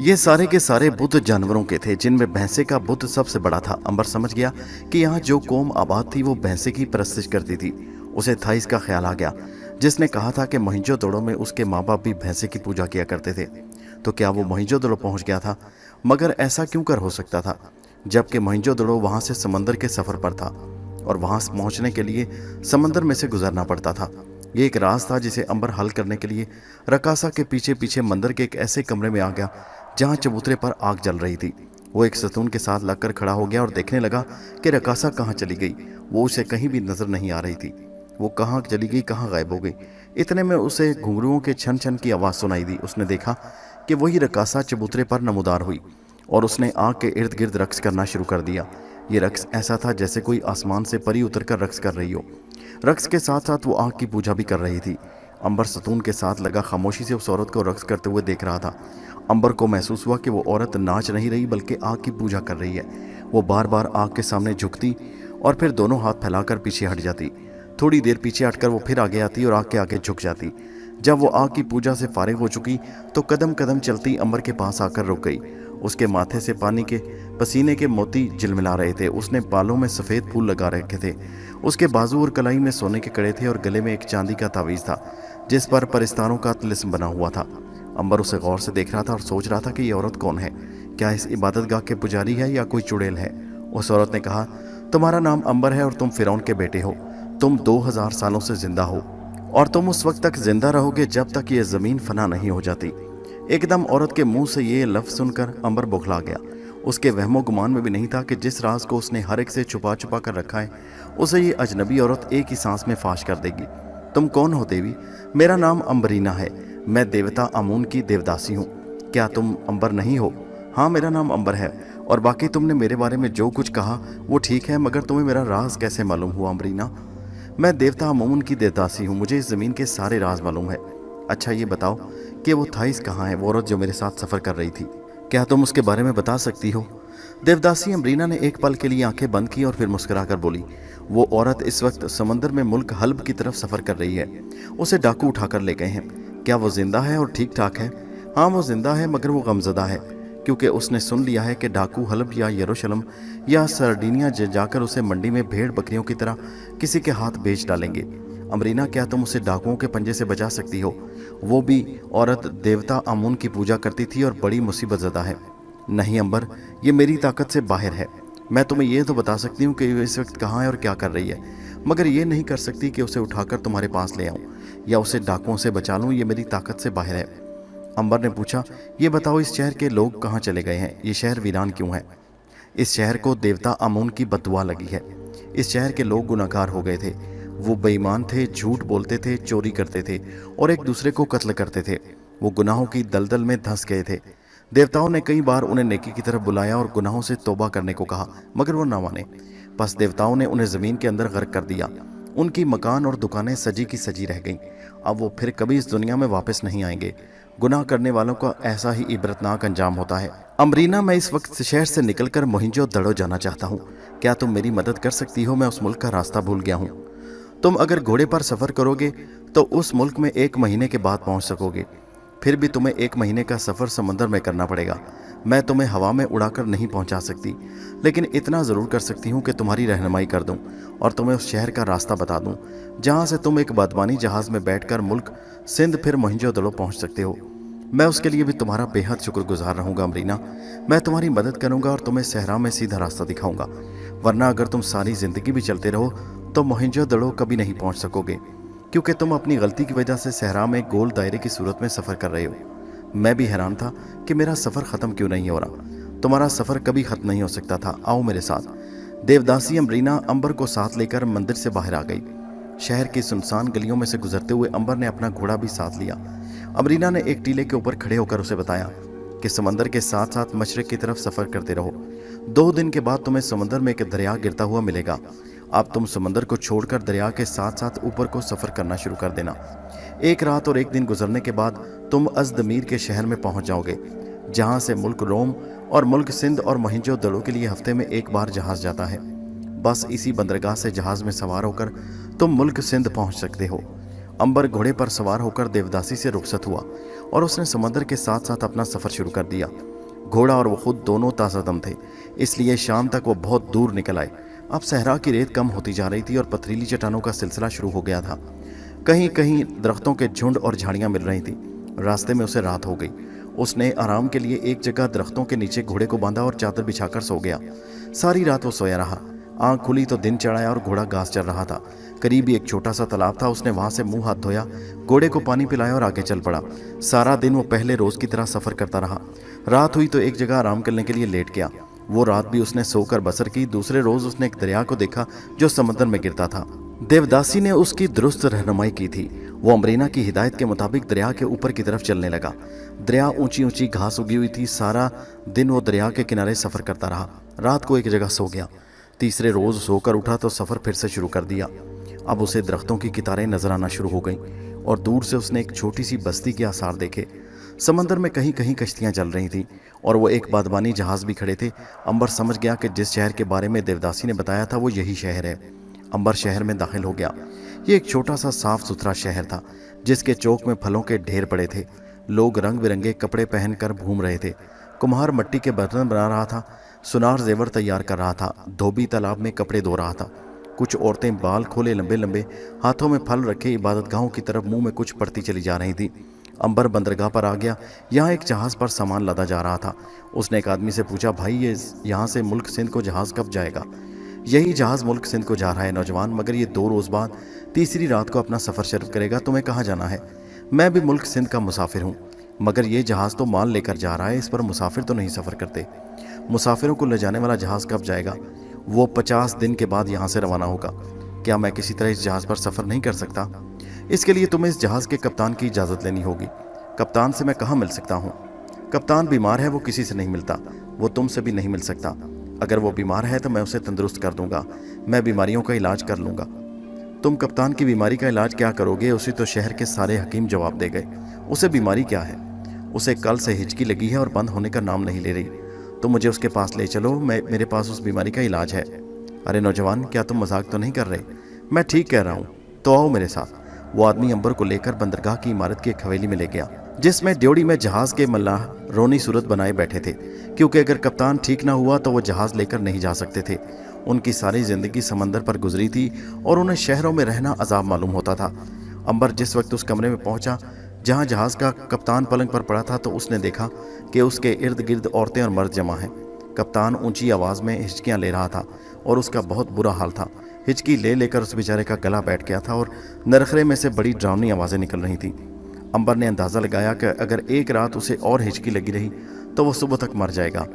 ये सारे के सारे बुत जानवरों के थे जिनमें भैंसे का बुत सबसे बड़ा था। अंबर समझ गया कि यहाँ जो कौम आबाद थी वो भैंसे की परस्तिश करती थी। उसे थाइस का ख्याल आ गया जिसने कहा था कि मोहिंजोदड़ो में उसके माँ बाप भी भैंसे की पूजा किया करते थे। तो क्या वो मोहिंजोदड़ो पहुँच गया था? मगर ऐसा क्यों कर हो सकता था जबकि मोहिंजोदड़ो वहाँ से समंदर के सफ़र पर था और वहाँ पहुँचने के लिए समंदर में से गुजरना पड़ता था। ये एक राज था जिसे अंबर हल करने के लिए रकासा के पीछे पीछे मंदिर के एक ऐसे कमरे में आ गया जहाँ चबूतरे पर आग जल रही थी। वो एक सतून के साथ लगकर खड़ा हो गया और देखने लगा कि रकासा कहाँ चली गई। वो उसे कहीं भी नजर नहीं आ रही थी। वो कहाँ चली गई, कहाँ गायब हो गई। इतने में उसे घुंघरुओं के छन छन की आवाज़ सुनाई दी। उसने देखा कि वही रकासा चबूतरे पर नमूदार हुई और उसने आग के इर्द गिर्द रक्स करना शुरू कर दिया। ये रक्स ऐसा था जैसे कोई आसमान से परी उतरकर रक्स कर रही हो। रक्स के साथ साथ वो आग की पूजा भी कर रही थी। अंबर सतून के साथ लगा खामोशी से उस औरत को रक्स करते हुए देख रहा था। अंबर को महसूस हुआ कि वो औरत नाच नहीं रही बल्कि आग की पूजा कर रही है। वो बार बार आग के सामने झुकती और फिर दोनों हाथ फैलाकर पीछे हट जाती। थोड़ी देर पीछे हटकर वो फिर आगे आती और आग के आगे झुक जाती। जब वो आग की पूजा से फारिग हो चुकी तो कदम कदम चलती अंबर के पास आकर रुक गई। उसके माथे से पानी के पसीने के मोती झिलमिला रहे थे। उसने बालों में सफ़ेद फूल लगा रखे थे। उसके बाजू और कलाई में सोने के कड़े थे और गले में एक चांदी का तावीज़ था जिस पर परिस्तारों का तिलिस्म बना हुआ था। अंबर उसे गौर से देख रहा था और सोच रहा था कि ये औरत कौन है। क्या इस इबादतगाह के पुजारी है या कोई चुड़ैल है। उस औरत ने कहा, तुम्हारा नाम अंबर है और तुम फिरौन के बेटे हो। तुम 2000 सालों से जिंदा हो और तुम उस वक्त तक जिंदा रहोगे जब तक ये ज़मीन फना नहीं हो जाती। एकदम औरत के मुंह से ये लफ्ज़ सुनकर अंबर बौखला गया। उसके वहमो गुमान में भी नहीं था कि जिस राज को उसने हर एक से छुपा छुपा कर रखा है उसे ये अजनबी औरत एक ही सांस में फाश कर देगी। तुम कौन हो देवी? मेरा नाम अंबरीना है। मैं देवता आमून की देवदासी हूँ। क्या तुम अंबर नहीं हो? हाँ, मेरा नाम अंबर है और बाकी तुमने मेरे बारे में जो कुछ कहा वो ठीक है, मगर तुम्हें मेरा राज कैसे मालूम हुआ अंबरीना? मैं देवता आमून की देवदासी हूँ। मुझे इस ज़मीन के सारे राज मालूम है। अच्छा ये बताओ कि वो थाइस कहाँ है, वो औरत जो मेरे साथ सफ़र कर रही थी? क्या तुम उसके बारे में बता सकती हो? देवदासी अम्बरीना ने एक पल के लिए आंखें बंद की और फिर मुस्कुराकर बोली, वो औरत इस वक्त समंदर में मुल्क हल्ब की तरफ सफ़र कर रही है। उसे डाकू उठाकर ले गए हैं। क्या वो जिंदा है और ठीक ठाक है? हाँ, वो जिंदा है, मगर वो गमज़दा है क्योंकि उसने सुन लिया है कि डाकू हल्ब या यरूशलेम या सरडीनिया जाकर उसे मंडी में भेड़ बकरियों की तरह किसी के हाथ बेच डालेंगे। अमरीना, क्या तुम उसे डाकुओं के पंजे से बचा सकती हो? वो भी औरत देवता आमून की पूजा करती थी और बड़ी मुसीबत ज़दा है। नहीं अंबर, ये मेरी ताकत से बाहर है। मैं तुम्हें ये तो बता सकती हूँ कि वो इस वक्त कहाँ है और क्या कर रही है, मगर ये नहीं कर सकती कि उसे उठाकर तुम्हारे पास ले आऊँ या उसे डाकुओं से बचा लूँ। ये मेरी ताकत से बाहर है। अंबर ने पूछा, ये बताओ इस शहर के लोग कहाँ चले गए हैं? ये शहर वीरान क्यों है? इस शहर को देवता आमून की बददुआ लगी है। इस शहर के लोग गुनाहगार हो गए थे। वो बेईमान थे, झूठ बोलते थे, चोरी करते थे और एक दूसरे को कत्ल करते थे। वो गुनाहों की दलदल में धंस गए थे। देवताओं ने कई बार उन्हें नेकी की तरफ बुलाया और गुनाहों से तौबा करने को कहा, मगर वो ना माने। बस देवताओं ने उन्हें ज़मीन के अंदर गर्क कर दिया। उनकी मकान और दुकानें सजी की सजी रह गईं। अब वो फिर कभी इस दुनिया में वापस नहीं आएंगे। गुनाह करने वालों का ऐसा ही इबरतनाक अंजाम होता है। अमरीना, मैं इस वक्त शहर से निकलकर मोहिंजो-दड़ो जाना चाहता हूँ। क्या तुम मेरी मदद कर सकती हो? मैं उस मुल्क का रास्ता भूल गया हूँ। तुम अगर घोड़े पर सफ़र करोगे तो उस मुल्क में 1 महीने के बाद पहुँच सकोगे। फिर भी तुम्हें 1 महीने का सफ़र समंदर में करना पड़ेगा। मैं तुम्हें हवा में उड़ाकर नहीं पहुंचा सकती, लेकिन इतना ज़रूर कर सकती हूँ कि तुम्हारी रहनुमाई कर दूँ और तुम्हें उस शहर का रास्ता बता दूँ जहाँ से तुम एक बादबानी जहाज़ में बैठकर मुल्क सिंध फिर मोहिंजो-दड़ो पहुँच सकते हो। मैं उसके लिए भी तुम्हारा बेहद शुक्रगुजार रहूँगा अमरीना। मैं तुम्हारी मदद करूँगा और तुम्हें सहरा में सीधा रास्ता दिखाऊँगा, वरना अगर तुम सारी ज़िंदगी भी चलते रहो तो मोहिंजो-दड़ो कभी नहीं पहुँच सकोगे, क्योंकि तुम अपनी गलती की वजह से सहरा में गोल दायरे की सूरत में सफ़र कर रहे हो। मैं भी हैरान था कि मेरा सफ़र ख़त्म क्यों नहीं हो रहा। तुम्हारा सफ़र कभी ख़त्म नहीं हो सकता था। आओ मेरे साथ। देवदासी अमरीना अंबर को साथ लेकर मंदिर से बाहर आ गई। शहर की सुनसान गलियों में से गुजरते हुए अंबर ने अपना घोड़ा भी साथ लिया। अमरीना ने एक टीले के ऊपर खड़े होकर उसे बताया कि समंदर के साथ साथ मशरिक की तरफ सफ़र करते रहो। 2 दिन के बाद तुम्हें समंदर में एक दरिया गिरता हुआ मिलेगा। अब तुम समंदर को छोड़कर दरिया के साथ साथ ऊपर को सफ़र करना शुरू कर देना। 1 रात और 1 दिन गुजरने के बाद तुम अज़दमीर के शहर में पहुंच जाओगे, जहां से मुल्क रोम और मुल्क सिंध और मोहिंजो-दड़ो के लिए हफ्ते में 1 बार जहाज़ जाता है। बस इसी बंदरगाह से जहाज़ में सवार होकर तुम मुल्क सिंध पहुंच सकते हो। अंबर घोड़े पर सवार होकर देवदासी से रुखसत हुआ और उसने समंदर के साथ साथ अपना सफ़र शुरू कर दिया। घोड़ा और वो खुद दोनों ताज़ादम थे, इसलिए शाम तक वो बहुत दूर निकल आए। अब सहरा की रेत कम होती जा रही थी और पथरीली चट्टानों का सिलसिला शुरू हो गया था। कहीं कहीं दरख्तों के झुंड और झाड़ियाँ मिल रही थी। रास्ते में उसे रात हो गई। उसने आराम के लिए एक जगह दरख्तों के नीचे घोड़े को बांधा और चादर बिछाकर सो गया। सारी रात वो सोया रहा। आंख खुली तो दिन चढ़ाया और घोड़ा घास चर रहा था। करीब ही एक छोटा सा तालाब था। उसने वहां से मुंह हाथ धोया, घोड़े को पानी पिलाया और आगे चल पड़ा। सारा दिन वो पहले रोज की तरह सफर करता रहा। रात हुई तो एक जगह आराम करने के लिए लेट गया। वो रात भी उसने सोकर बसर की। दूसरे रोज उसने एक दरिया को देखा जो समंदर में गिरता था। देवदासी ने उसकी दुरुस्त रहनुमाई की थी। वो अमरीना की हिदायत के मुताबिक दरिया के ऊपर की तरफ चलने लगा। दरिया ऊंची ऊंची घास उगी हुई थी। सारा दिन वो दरिया के किनारे सफर करता रहा। रात को एक जगह सो गया। तीसरे रोज सोकर उठा तो सफर फिर से शुरू कर दिया। अब उसे दरख्तों की कितारें नजर आना शुरू हो गईं और दूर से उसने एक छोटी सी बस्ती के आसार देखे। समंदर में कहीं कहीं कश्तियां चल रही थी और वो एक बादबानी जहाज भी खड़े थे। अंबर समझ गया कि जिस शहर के बारे में देवदासी ने बताया था वो यही शहर है। अंबर शहर में दाखिल हो गया। ये एक छोटा सा साफ सुथरा शहर था जिसके चौक में फलों के ढेर पड़े थे। लोग रंग बिरंगे कपड़े पहनकर घूम रहे थे। कुम्हार मिट्टी के बर्तन बना रहा था। सुनार जेवर तैयार कर रहा था। धोबी तालाब में कपड़े धो रहा था। कुछ औरतें बाल खोले लंबे लंबे हाथों में फल रखे इबादतगाहों की तरफ मुंह में कुछ पड़ती चली जा रही थी। अंबर बंदरगाह पर आ गया। यहाँ एक जहाज पर सामान लादा जा रहा था। उसने एक आदमी से पूछा, भाई ये यहाँ से मुल्क सिंध को जहाज कब जाएगा? यही जहाज मुल्क सिंध को जा रहा है नौजवान, मगर ये 2 रोज बाद तीसरी रात को अपना सफर शुरू करेगा। तुम्हें कहाँ जाना है? मैं भी मुल्क सिंध का मुसाफिर हूँ, मगर ये जहाज तो माल लेकर जा रहा है, इस पर मुसाफिर तो नहीं सफर करते। मुसाफिरों को ले जाने वाला जहाज कब जाएगा? वो 50 दिन के बाद यहाँ से रवाना होगा। क्या मैं किसी तरह इस जहाज पर सफर नहीं कर सकता? इसके लिए तुम्हें इस जहाज के कप्तान की इजाज़त लेनी होगी। कप्तान से मैं कहाँ मिल सकता हूँ? कप्तान बीमार है, वो किसी से नहीं मिलता। वो तुमसे भी नहीं मिल सकता। अगर वो बीमार है तो मैं उसे तंदुरुस्त कर दूंगा। मैं बीमारियों का इलाज कर लूँगा। तुम कप्तान की बीमारी का इलाज क्या करोगे? उसी तो शहर के सारे हकीम जवाब दे गए। उसे बीमारी क्या है? उसे कल से हिचकी लगी है और बंद होने का नाम नहीं ले रही। तो मुझे उसके पास ले चलो, मेरे पास उस बीमारी का इलाज है। अरे नौजवान, क्या तुम मजाक तो नहीं कर रहे? मैं ठीक कह रहा हूँ, तो आओ मेरे साथ। वो आदमी अंबर को लेकर बंदरगाह की इमारत की एक हवेली में ले गया जिसमें ड्योढ़ी में जहाज के मल्लाह रोनी सूरत बनाए बैठे थे, क्योंकि अगर कप्तान ठीक ना हुआ तो वो जहाज लेकर नहीं जा सकते थे। उनकी सारी जिंदगी समंदर पर गुजरी थी और उन्हें शहरों में रहना अजाब मालूम होता था। अंबर जिस वक्त उस कमरे में पहुंचा जहां जहाज का कप्तान पलंग पर पड़ा था तो उसने देखा कि उसके इर्द गिर्द औरतें और मर्द जमा हैं। कप्तान ऊंची आवाज़ में हिचकियां ले रहा था और उसका बहुत बुरा हाल था। हिचकी ले लेकर उस बेचारे का गला बैठ गया था और नरखरे में से बड़ी डरावनी आवाज़ें निकल रही थीं। अंबर ने अंदाज़ा लगाया कि अगर एक रात उसे और हिचकी लगी रही तो वो सुबह तक मर जाएगा।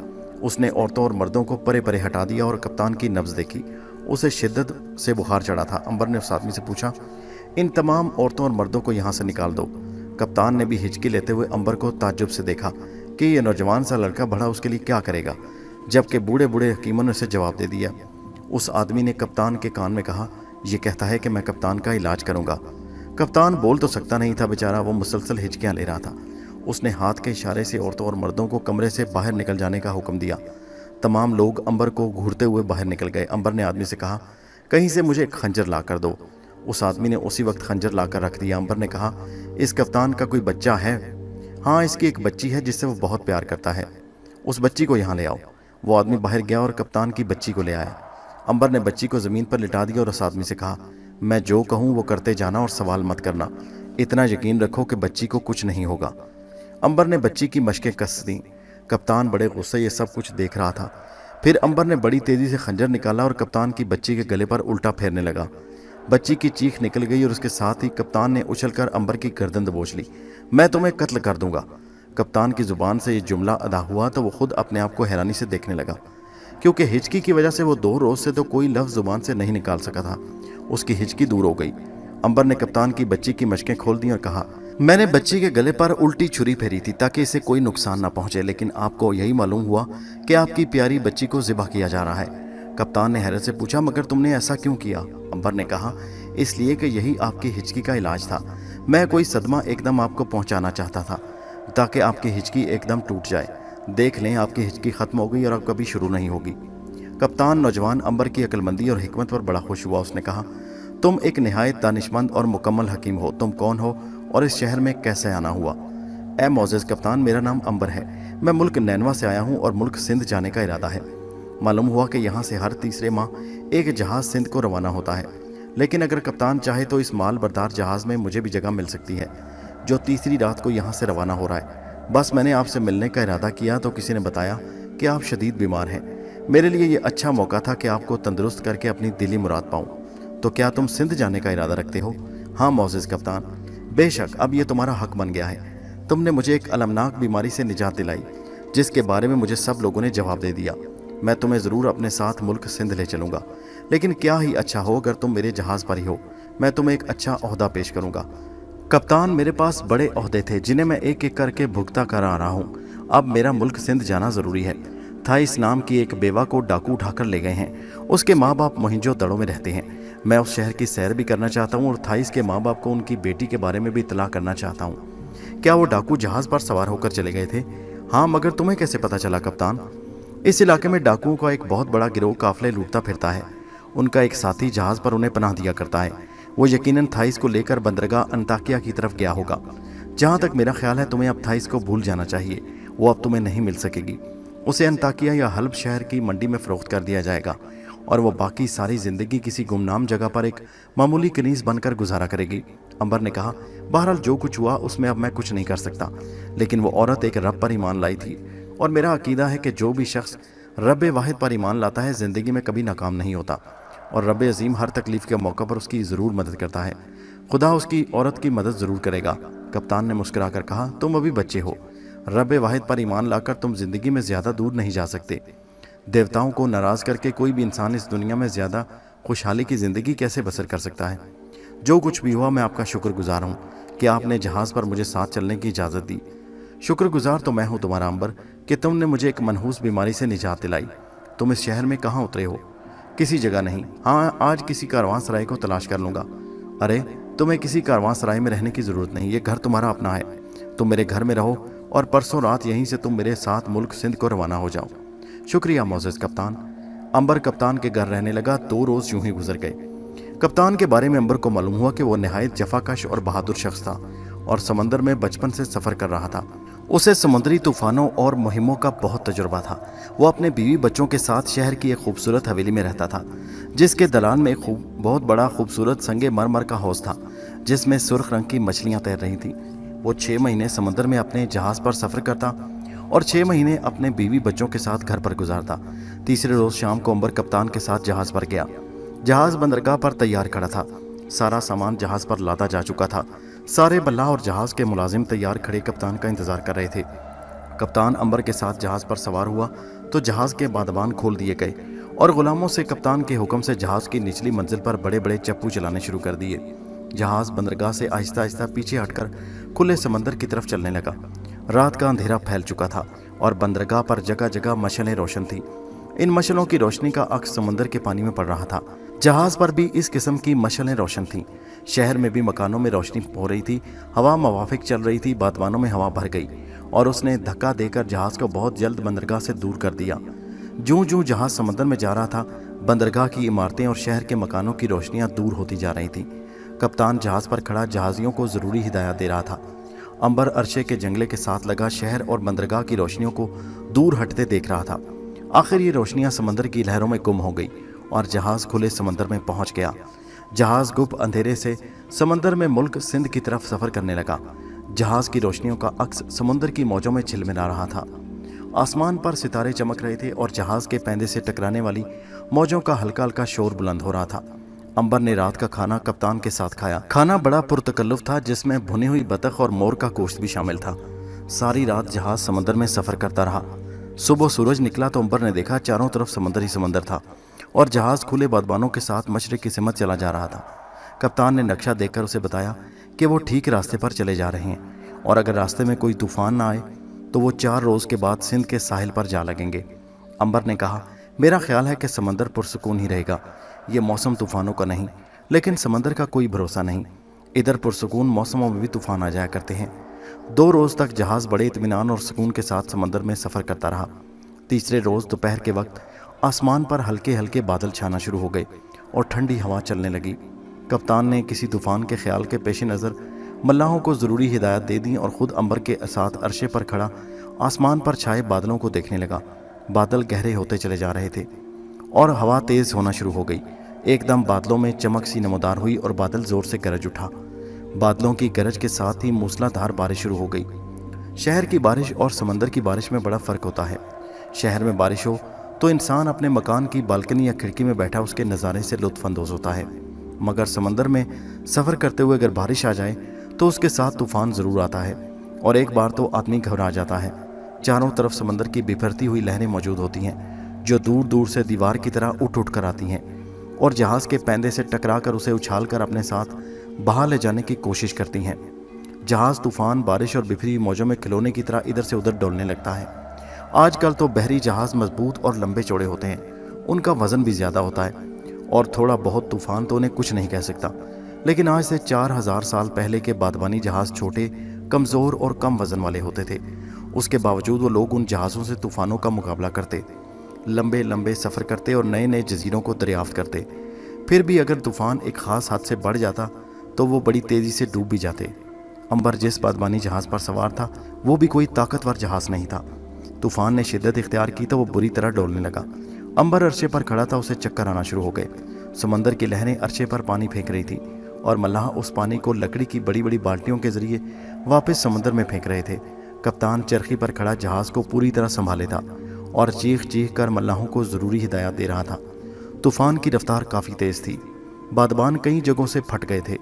उसने औरतों और मर्दों को परे परे हटा दिया और कप्तान की नब्ज़ देखी। उसे शिद्दत से बुखार चढ़ा था। अंबर ने उस आदमी से पूछा, इन तमाम औरतों और मर्दों को यहाँ से निकाल दो। कप्तान ने भी हिचकी लेते हुए अंबर को ताज्जुब से देखा कि ये नौजवान सा लड़का बड़ा उसके लिए क्या करेगा, जबकि बूढ़े बूढ़े हकीमों ने उसे जवाब दे दिया। उस आदमी ने कप्तान के कान में कहा, यह कहता है कि मैं कप्तान का इलाज करूंगा। कप्तान बोल तो सकता नहीं था बेचारा, वो मुसलसल हिचकियां ले रहा था। उसने हाथ के इशारे से औरतों और मर्दों को कमरे से बाहर निकल जाने का हुक्म दिया। तमाम लोग अंबर को घूरते हुए बाहर निकल गए। अंबर ने आदमी से कहा, कहीं से मुझे एक खंजर ला कर दो। उस आदमी ने उसी वक्त खंजर लाकर रख दिया। अंबर ने कहा, इस कप्तान का कोई बच्चा है? हाँ, इसकी एक बच्ची है जिससे वो बहुत प्यार करता है। उस बच्ची को यहाँ ले आओ। वो आदमी बाहर गया और कप्तान की बच्ची को ले आया। अंबर ने बच्ची को ज़मीन पर लिटा दिया और उस आदमी से कहा, मैं जो कहूँ वो करते जाना और सवाल मत करना। इतना यकीन रखो कि बच्ची को कुछ नहीं होगा। अंबर ने बच्ची की मशकें कस दी। कप्तान बड़े गुस्से ये सब कुछ देख रहा था। फिर अंबर ने बड़ी तेज़ी से खंजर निकाला और कप्तान की बच्ची के गले पर उल्टा फेरने लगा। बच्ची की चीख निकल गई और उसके साथ ही कप्तान ने उछलकर अंबर की गर्दन दबोच ली। मैं तुम्हें कत्ल कर दूंगा। कप्तान की जुबान से ये जुमला अदा हुआ तो वो खुद अपने आप को हैरानी से देखने लगा, क्योंकि हिचकी की वजह से वो 2 रोज से तो कोई लफ्ज़ जुबान से नहीं निकाल सका था। उसकी हिचकी दूर हो गई। अंबर ने कप्तान की बच्ची की मशकें खोल दी और कहा, मैंने बच्ची के गले पर उल्टी छुरी फेरी थी ताकि इसे कोई नुकसान ना पहुंचे, लेकिन आपको यही मालूम हुआ कि आपकी प्यारी बच्ची को ज़िबा किया जा रहा है। कप्तान ने हैरत से पूछा, मगर तुमने ऐसा क्यों किया? अंबर ने कहा, इसलिए कि यही आपकी हिचकी का इलाज था। मैं कोई सदमा एकदम आपको पहुंचाना चाहता था ताकि आपकी हिचकी एकदम टूट जाए। देख लें, आपकी हिचकी ख़त्म हो गई और अब कभी शुरू नहीं होगी। कप्तान नौजवान अंबर की अक्लमंदी और हिकमत पर बड़ा खुश हुआ। उसने कहा, तुम एक नहायत दानिशमंद और मुकम्मल हकीम हो। तुम कौन हो और इस शहर में कैसे आना हुआ? ए मोअज़्ज़ज़ कप्तान, मेरा नाम अंबर है। मैं मुल्क नैनवा से आया हूँ और मुल्क सिंध जाने का इरादा है। मालूम हुआ कि यहाँ से हर तीसरे माह एक जहाज़ सिंध को रवाना होता है, लेकिन अगर कप्तान चाहे तो इस माल बरदार जहाज़ में मुझे भी जगह मिल सकती है जो तीसरी रात को यहाँ से रवाना हो रहा है। बस मैंने आपसे मिलने का इरादा किया तो किसी ने बताया कि आप शदीद बीमार हैं। मेरे लिए ये अच्छा मौका था कि आपको तंदुरुस्त करके अपनी दिली मुराद पाऊं। तो क्या तुम सिंध जाने का इरादा रखते हो? हाँ मोज़ेज़ कप्तान, बेशक अब ये तुम्हारा हक बन गया है। तुमने मुझे एक अलमनाक बीमारी से निजात दिलाई जिसके बारे में मुझे सब लोगों ने जवाब दे दिया। मैं तुम्हें ज़रूर अपने साथ मुल्क सिंध ले चलूँगा, लेकिन क्या ही अच्छा हो अगर तुम मेरे जहाज़ पर ही हो। मैं तुम्हें एक अच्छा ओहदा पेश करूँगा। कप्तान, मेरे पास बड़े ओहदे थे जिन्हें मैं एक एक करके भुगता कर आ रहा हूँ। अब मेरा मुल्क सिंध जाना ज़रूरी है। थाइस नाम की एक बेवा को डाकू उठाकर ले गए हैं। उसके माँ बाप मोहिंजो दड़ो में रहते हैं। मैं उस शहर की सैर भी करना चाहता हूँ और थाइस के माँ बाप को उनकी बेटी के बारे में भी इत्तला करना चाहता हूँ। क्या वो डाकू जहाज़ पर सवार होकर चले गए थे? हाँ, मगर तुम्हें कैसे पता चला कप्तान? इस इलाके में डाकुओं का एक बहुत बड़ा गिरोह काफिले लूटता फिरता है। उनका एक साथी जहाज़ पर उन्हें पनाह दिया करता है। वो यकीनन थाइस को लेकर बंदरगाह अंताकिया की तरफ गया होगा। जहाँ तक मेरा ख्याल है तुम्हें अब थाइस को भूल जाना चाहिए। वो अब तुम्हें नहीं मिल सकेगी। उसे अंताकिया या हल्ब शहर की मंडी में फ़रोख्त कर दिया जाएगा और वो बाकी सारी ज़िंदगी किसी गुमनाम जगह पर एक मामूली कनीज़ बनकर गुजारा करेगी। अंबर ने कहा, बहरहाल जो कुछ हुआ उसमें अब मैं कुछ नहीं कर सकता, लेकिन वो औरत एक रब पर ईमान लाई थी और मेरा अकीदा है कि जो भी शख्स रब वाहिद पर ईमान लाता है ज़िंदगी में कभी नाकाम नहीं होता और रब अजीम हर तकलीफ़ के मौका पर उसकी ज़रूर मदद करता है। खुदा उसकी औरत की मदद ज़रूर करेगा। कप्तान ने मुस्कुराकर कहा, तुम अभी बच्चे हो। रब वाहिद पर ईमान लाकर तुम ज़िंदगी में ज़्यादा दूर नहीं जा सकते। देवताओं को नाराज़ करके कोई भी इंसान इस दुनिया में ज़्यादा खुशहाली की ज़िंदगी कैसे बसर कर सकता है? जो कुछ भी हुआ मैं आपका शुक्रगुजार हूँ कि आपने जहाज़ पर मुझे साथ चलने की इजाज़त दी। शुक्रगुजार तो मैं हूँ तुम्हारा अंबर कि तुमने मुझे एक मनहूस बीमारी से निजात दिलाई। तुम इस शहर में कहाँ उतरे हो? किसी जगह नहीं। हाँ, आज किसी कारवां सराय को तलाश कर लूँगा। अरे, तुम्हें किसी कारवां सराय में रहने की ज़रूरत नहीं। ये घर तुम्हारा अपना है। तुम मेरे घर में रहो और परसों रात यहीं से तुम मेरे साथ मुल्क सिंध को रवाना हो जाओ। शुक्रिया मोज़ेज़ कप्तान। अंबर कप्तान के घर रहने लगा। 2 रोज़ यूं ही गुजर गए। कप्तान के बारे में अंबर को मालूम हुआ कि वो नहायत जफाकश और बहादुर शख्स था और समंदर में बचपन से सफ़र कर रहा था। उसे समुद्री तूफ़ानों और मुहिमों का बहुत तजुर्बा था। वो अपने बीवी बच्चों के साथ शहर की एक खूबसूरत हवेली में रहता था जिसके दलान में एक बहुत बड़ा खूबसूरत संगे मरमर का हौज था जिसमें सुर्ख रंग की मछलियाँ तैर रही थीं। वो 6 महीने समंदर में अपने जहाज़ पर सफ़र करता और 6 महीने अपने बीवी बच्चों के साथ घर पर गुजारता। तीसरे रोज़ शाम को अंबर कप्तान के साथ जहाज़ पर गया। जहाज़ बंदरगाह पर तैयार खड़ा था। सारा सामान जहाज़ पर लादा जा चुका था। सारे बल्ला और जहाज़ के मुलाजिम तैयार खड़े कप्तान का इंतज़ार कर रहे थे। कप्तान अंबर के साथ जहाज़ पर सवार हुआ तो जहाज़ के बादबान खोल दिए गए और गुलामों से कप्तान के हुक्म से जहाज़ की निचली मंजिल पर बड़े बड़े चप्पू चलाने शुरू कर दिए। जहाज़ बंदरगाह से आहिस्ता आहिस्ता पीछे हटकर खुले समंदर की तरफ चलने लगा। रात का अंधेरा फैल चुका था और बंदरगाह पर जगह जगह मशलें रोशन थीं। इन मशलों की रोशनी का अक्स समंदर के पानी में पड़ रहा था। जहाज़ पर भी इस किस्म की मशलें रोशन थीं। शहर में भी मकानों में रोशनी हो रही थी। हवा मवाफिक चल रही थी। बादवानों में हवा भर गई और उसने धक्का देकर जहाज़ को बहुत जल्द बंदरगाह से दूर कर दिया। जूं जूं जहाज़ समंदर में जा रहा था, बंदरगाह की इमारतें और शहर के मकानों की रोशनियां दूर होती जा रही थीं। कप्तान जहाज़ पर खड़ा जहाज़ियों को ज़रूरी हिदायत दे रहा था। अंबर अरशे के जंगले के साथ लगा शहर और बंदरगाह की रोशनियों को दूर हटते देख रहा था। आखिर ये रोशनियां समंदर की लहरों में गुम हो गई और जहाज़ खुले समंदर में पहुंच गया। जहाज़ गुप्त अंधेरे से समंदर में मुल्क सिंध की तरफ सफ़र करने लगा। जहाज़ की रोशनियों का अक्स समुद्र की मौजों में झिलमिला रहा था। आसमान पर सितारे चमक रहे थे और जहाज़ के पैंदे से टकराने वाली मौजों का हल्का हल्का शोर बुलंद हो रहा था। अंबर ने रात का खाना कप्तान के साथ खाया। खाना बड़ा पुरतकल्लुफ़ था जिसमें भुनी हुई बतख और मोर का गोश्त भी शामिल था। सारी रात जहाज़ समंदर में सफ़र करता रहा। सुबह सूरज निकला तो अंबर ने देखा चारों तरफ समंदर ही समंदर था और जहाज़ खुले बादबानों के साथ मशरिक़ की सिमत चला जा रहा था। कप्तान ने नक्शा देखकर उसे बताया कि वो ठीक रास्ते पर चले जा रहे हैं और अगर रास्ते में कोई तूफ़ान ना आए तो वो 4 रोज़ के बाद सिंध के साहिल पर जा लगेंगे। अंबर ने कहा, मेरा ख्याल है कि समंदर पुरसुकून ही रहेगा। ये मौसम तूफ़ानों का नहीं, लेकिन समंदर का कोई भरोसा नहीं। इधर पुरसुकून मौसमों में भी तूफ़ान आ जाया करते हैं। 2 रोज़ तक जहाज़ बड़े इत्मीनान और सुकून के साथ समंदर में सफ़र करता रहा। तीसरे रोज़ दोपहर के वक्त आसमान पर हल्के हल्के बादल छाना शुरू हो गए और ठंडी हवा चलने लगी। कप्तान ने किसी तूफ़ान के ख्याल के पेश नज़र मल्लाहों को ज़रूरी हिदायत दे दी और ख़ुद अंबर के साथ अरशे पर खड़ा आसमान पर छाए बादलों को देखने लगा। बादल गहरे होते चले जा रहे थे और हवा तेज़ होना शुरू हो गई। एकदम बादलों में चमक सी नमोदार हुई और बादल ज़ोर से गरज उठा। बादलों की गरज के साथ ही मूसलाधार बारिश शुरू हो गई। शहर की बारिश और समंदर की बारिश में बड़ा फ़र्क होता है। शहर में बारिश हो تو انسان اپنے مکان کی بالکنی یا کھڑکی میں بیٹھا اس کے نظارے سے لطف اندوز ہوتا ہے، مگر سمندر میں سفر کرتے ہوئے اگر بارش آ جائے تو اس کے ساتھ طوفان ضرور آتا ہے، اور ایک بار تو آدمی گھبرا جاتا ہے۔ چاروں طرف سمندر کی بکھرتی ہوئی لہریں موجود ہوتی ہیں جو دور دور سے دیوار کی طرح اٹھ کر آتی ہیں اور جہاز کے پیندے سے ٹکرا کر اسے اچھال کر اپنے ساتھ بہا لے جانے کی کوشش کرتی ہیں۔ جہاز طوفان، بارش اور بکھری موجوں میں کھلونے کی طرح ادھر سے ادھر ڈولنے لگتا ہے۔ آج کل تو بحری جہاز مضبوط اور لمبے چوڑے ہوتے ہیں، ان کا وزن بھی زیادہ ہوتا ہے اور تھوڑا بہت طوفان تو انہیں کچھ نہیں کہہ سکتا، لیکن آج سے 4000 سال پہلے کے بادبانی جہاز چھوٹے، کمزور اور کم وزن والے ہوتے تھے۔ اس کے باوجود وہ لوگ ان جہازوں سے طوفانوں کا مقابلہ کرتے، لمبے لمبے سفر کرتے اور نئے نئے جزیروں کو دریافت کرتے۔ پھر بھی اگر طوفان ایک خاص حد سے بڑھ جاتا تو وہ بڑی تیزی سے ڈوب بھی جاتے۔ امبر جس بادبانی جہاز پر سوار تھا وہ بھی کوئی طاقتور جہاز نہیں تھا۔ طوفان نے شدت اختیار کی تو وہ بری طرح ڈولنے لگا۔ امبر عرصے پر کھڑا تھا، اسے چکر آنا شروع ہو گئے۔ سمندر کی لہریں عرصے پر پانی پھینک رہی تھی اور ملاح اس پانی کو لکڑی کی بڑی بڑی بالٹیوں کے ذریعے واپس سمندر میں پھینک رہے تھے۔ کپتان چرخی پر کھڑا جہاز کو پوری طرح سنبھالے تھا اور چیخ چیخ کر ملاحوں کو ضروری ہدایات دے رہا تھا۔ طوفان کی رفتار کافی تیز تھی، بادبان کئی جگہوں سے پھٹ گئے تھے۔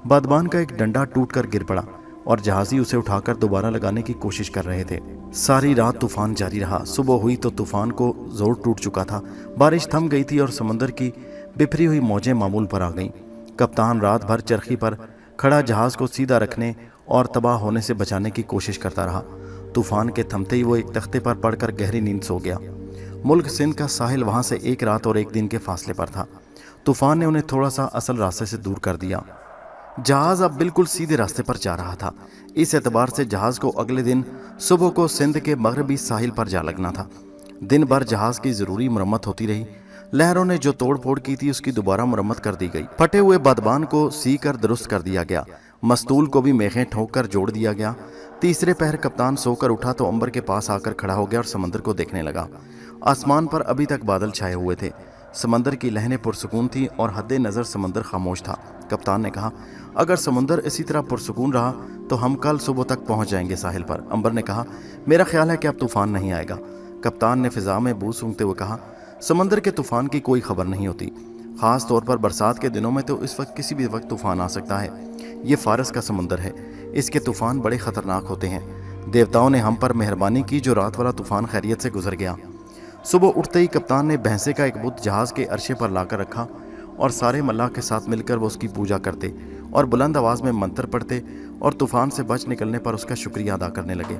بادبان کا ایک ڈنڈا ٹوٹ کر گر پڑا اور جہازی اسے اٹھا کر دوبارہ لگانے کی کوشش کر رہے تھے۔ ساری رات طوفان جاری رہا۔ صبح ہوئی تو طوفان کو زور ٹوٹ چکا تھا، بارش تھم گئی تھی اور سمندر کی بپھری ہوئی موجیں معمول پر آ گئیں۔ کپتان رات بھر چرخی پر کھڑا جہاز کو سیدھا رکھنے اور تباہ ہونے سے بچانے کی کوشش کرتا رہا۔ طوفان کے تھمتے ہی وہ ایک تختے پر پڑ کر گہری نیند سو گیا۔ ملک سندھ کا ساحل وہاں سے 1 رات اور 1 دن کے فاصلے پر تھا۔ طوفان نے انہیں تھوڑا سا اصل راستے سے دور کر دیا۔ جہاز اب بالکل سیدھے راستے پر جا رہا تھا۔ اس اعتبار سے جہاز کو اگلے دن صبح کو سندھ کے مغربی ساحل پر جا لگنا تھا۔ دن بھر جہاز کی ضروری مرمت ہوتی رہی۔ لہروں نے جو توڑ پھوڑ کی تھی اس کی دوبارہ مرمت کر دی گئی۔ پھٹے ہوئے بادبان کو سی کر درست کر دیا گیا، مستول کو بھی میخیں ٹھوک کر جوڑ دیا گیا۔ تیسرے پہر کپتان سو کر اٹھا تو امبر کے پاس آ کر کھڑا ہو گیا اور سمندر کو دیکھنے لگا۔ آسمان پر ابھی تک بادل چھائے ہوئے تھے، سمندر کی لہریں پرسکون تھیں اور حد نظر سمندر خاموش تھا۔ کپتان نے کہا، اگر سمندر اسی طرح پرسکون رہا تو ہم کل صبح تک پہنچ جائیں گے ساحل پر۔ امبر نے کہا، میرا خیال ہے کہ اب طوفان نہیں آئے گا۔ کپتان نے فضا میں بو سونگتے ہوئے کہا، سمندر کے طوفان کی کوئی خبر نہیں ہوتی، خاص طور پر برسات کے دنوں میں تو اس وقت کسی بھی وقت طوفان آ سکتا ہے۔ یہ فارس کا سمندر ہے، اس کے طوفان بڑے خطرناک ہوتے ہیں۔ دیوتاؤں نے ہم پر مہربانی کی جو رات والا طوفان خیریت سے گزر گیا۔ صبح اٹھتے ہی کپتان نے بھینسے کا ایک بت جہاز کے عرشے پر لا کر رکھا اور سارے ملاح کے ساتھ مل کر وہ اس کی پوجا کرتے اور بلند آواز میں منتر پڑھتے اور طوفان سے بچ نکلنے پر اس کا شکریہ ادا کرنے لگے۔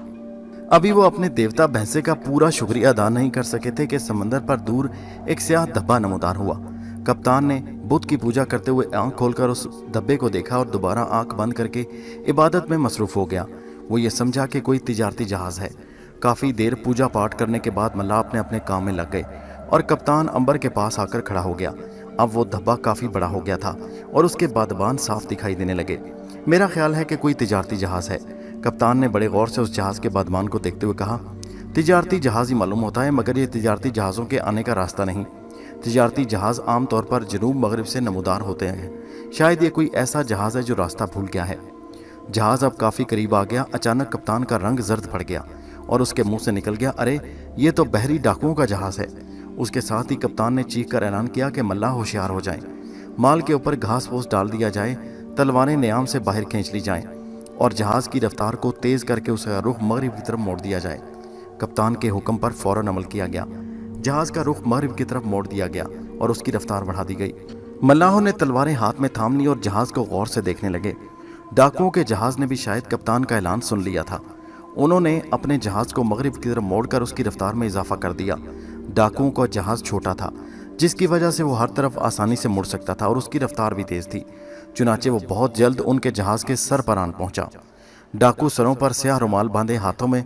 ابھی وہ اپنے دیوتا بھینسے کا پورا شکریہ ادا نہیں کر سکے تھے کہ سمندر پر دور ایک سیاہ دھبا نمودار ہوا۔ کپتان نے بت کی پوجا کرتے ہوئے آنکھ کھول کر اس دھبے کو دیکھا اور دوبارہ آنکھ بند کر کے عبادت میں مصروف ہو گیا۔ وہ یہ سمجھا کہ کوئی تجارتی جہاز ہے۔ کافی دیر پوجا پاٹ کرنے کے بعد ملاح اپنے اپنے کام میں لگ گئے اور کپتان امبر کے پاس آ کر کھڑا ہو گیا۔ اب وہ دھبا کافی بڑا ہو گیا تھا اور اس کے بادبان صاف دکھائی دینے لگے۔ میرا خیال ہے کہ کوئی تجارتی جہاز ہے۔ کپتان نے بڑے غور سے اس جہاز کے بادبان کو دیکھتے ہوئے کہا، تجارتی جہاز ہی معلوم ہوتا ہے، مگر یہ تجارتی جہازوں کے آنے کا راستہ نہیں۔ تجارتی جہاز عام طور پر جنوب مغرب سے نمودار ہوتے ہیں، شاید یہ کوئی ایسا جہاز ہے جو راستہ بھول گیا ہے۔ جہاز اب کافی قریب آ گیا۔ اچانک کپتان کا رنگ زرد پڑ گیا اور اس کے منہ سے نکل گیا، ارے یہ تو بحری ڈاکوؤں کا جہاز ہے۔ اس کے ساتھ ہی کپتان نے چیخ کر اعلان کیا کہ ملاح ہوشیار ہو جائیں، مال کے اوپر گھاس پھوس ڈال دیا جائے، تلواریں نیام سے باہر کھینچ لی جائیں اور جہاز کی رفتار کو تیز کر کے اسے رخ مغرب کی طرف موڑ دیا جائے۔ کپتان کے حکم پر فوراً عمل کیا گیا۔ جہاز کا رخ مغرب کی طرف موڑ دیا گیا اور اس کی رفتار بڑھا دی گئی۔ ملاحوں نے تلواریں ہاتھ میں تھام لی اور جہاز کو غور سے دیکھنے لگے۔ ڈاکوؤں کے جہاز نے بھی شاید کپتان کا اعلان سن لیا تھا۔ انہوں نے اپنے جہاز کو مغرب کی طرف موڑ کر اس کی رفتار میں اضافہ کر دیا۔ ڈاکوؤں کا جہاز چھوٹا تھا جس کی وجہ سے وہ ہر طرف آسانی سے مڑ سکتا تھا اور اس کی رفتار بھی تیز تھی، چنانچہ وہ بہت جلد ان کے جہاز کے سر پر آن پہنچا۔ ڈاکو سروں پر سیاہ رومال باندھے، ہاتھوں میں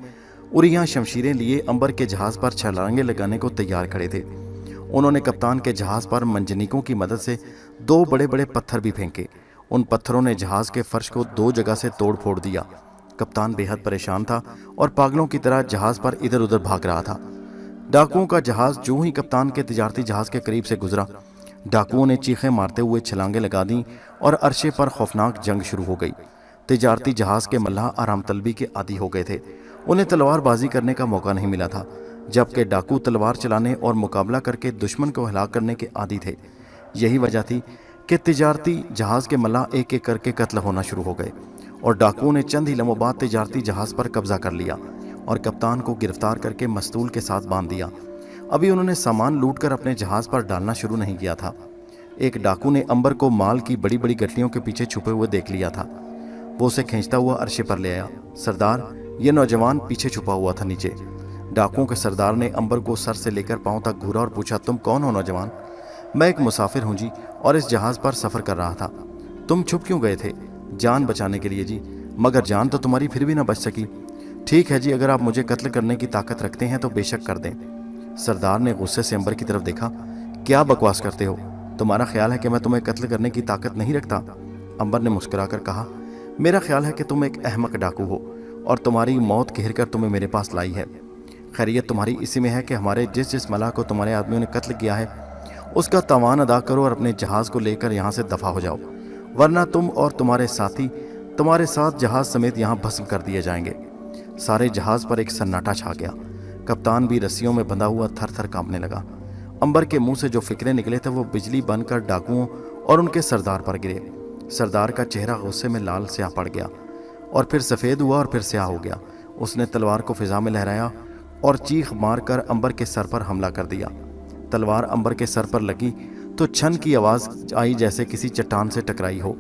اریاں شمشیریں لیے امبر کے جہاز پر چھلانگیں لگانے کو تیار کھڑے تھے۔ انہوں نے کپتان کے جہاز پر منجنیکوں کی مدد سے 2 بڑے بڑے پتھر بھی پھینکے۔ ان پتھروں نے جہاز کے فرش کو 2 جگہ سے توڑ پھوڑ دیا۔ کپتان بے حد پریشان تھا اور پاگلوں کی طرح جہاز پر ادھر ادھر بھاگ رہا تھا۔ ڈاکوؤں کا جہاز جو ہی کپتان کے تجارتی جہاز کے قریب سے گزرا، ڈاکوؤں نے چیخیں مارتے ہوئے چھلانگیں لگا دیں اور عرشے پر خوفناک جنگ شروع ہو گئی۔ تجارتی جہاز کے ملاح آرام طلبی کے عادی ہو گئے تھے، انہیں تلوار بازی کرنے کا موقع نہیں ملا تھا۔ जबकि डाकू तलवार चलाने और मुकाबला करके दुश्मन को हलाक करने के आदी थे। यही वजह थी कि तिजारती जहाज़ के मल्लाह एक एक करके कत्ल होना शुरू हो गए और डाकुओं ने चंद ही लम्हों बाद तिजारती जहाज़ पर कब्जा कर लिया और कप्तान को गिरफ्तार करके मस्तूल के साथ बांध दिया। अभी उन्होंने सामान लूट कर अपने जहाज़ पर डालना शुरू नहीं किया था। एक डाकू ने अंबर को माल की बड़ी बड़ी गठरियों के पीछे छुपे हुए देख लिया था। वो उसे खींचता हुआ अर्शे पर ले आया। सरदार, ये नौजवान पीछे छुपा हुआ था नीचे। डाकुओं के सरदार ने अंबर को सर से लेकर पांव तक घूरा और पूछा, तुम कौन हो नौजवान? मैं एक मुसाफिर हूँ जी, और इस जहाज़ पर सफ़र कर रहा था। तुम छुप क्यों गए थे? जान बचाने के लिए जी। मगर जान तो तुम्हारी फिर भी ना बच सकी। ठीक है जी, अगर आप मुझे कत्ल करने की ताकत रखते हैं तो बेशक कर दें। सरदार ने गुस्से से अंबर की तरफ देखा। क्या बकवास करते हो? तुम्हारा ख्याल है कि मैं तुम्हें कत्ल करने की ताकत नहीं रखता? अंबर ने मुस्कुराकर कहा, मेरा ख्याल है कि तुम एक अहमक डाकू हो और तुम्हारी मौत घेर कर तुम्हें मेरे पास लाई है। खैरियत तुम्हारी इसी में है कि हमारे जिस जिस मलाह को तुम्हारे आदमियों ने कत्ल किया है उसका तावान अदा करो और अपने जहाज़ को लेकर यहाँ से दफ़ा हो जाओ, वरना तुम और तुम्हारे साथी तुम्हारे साथ जहाज़ समेत यहाँ भस्म कर दिए जाएंगे। सारे जहाज़ पर एक सन्नाटा छा गया। कप्तान भी रस्सियों में बंधा हुआ थर थर कांपने लगा। अंबर के मुंह से जो फिक्रे निकले थे वो बिजली बनकर डाकुओं और उनके सरदार पर गिरे। सरदार का चेहरा गुस्से में लाल स्याह पड़ गया और फिर सफ़ेद हुआ और फिर स्याह हो गया। उसने तलवार को फिजा में लहराया और चीख मारकर अंबर के सर पर हमला कर दिया। तलवार अंबर के सर पर लगी तो छन की आवाज़ आई जैसे किसी चट्टान से टकराई हो।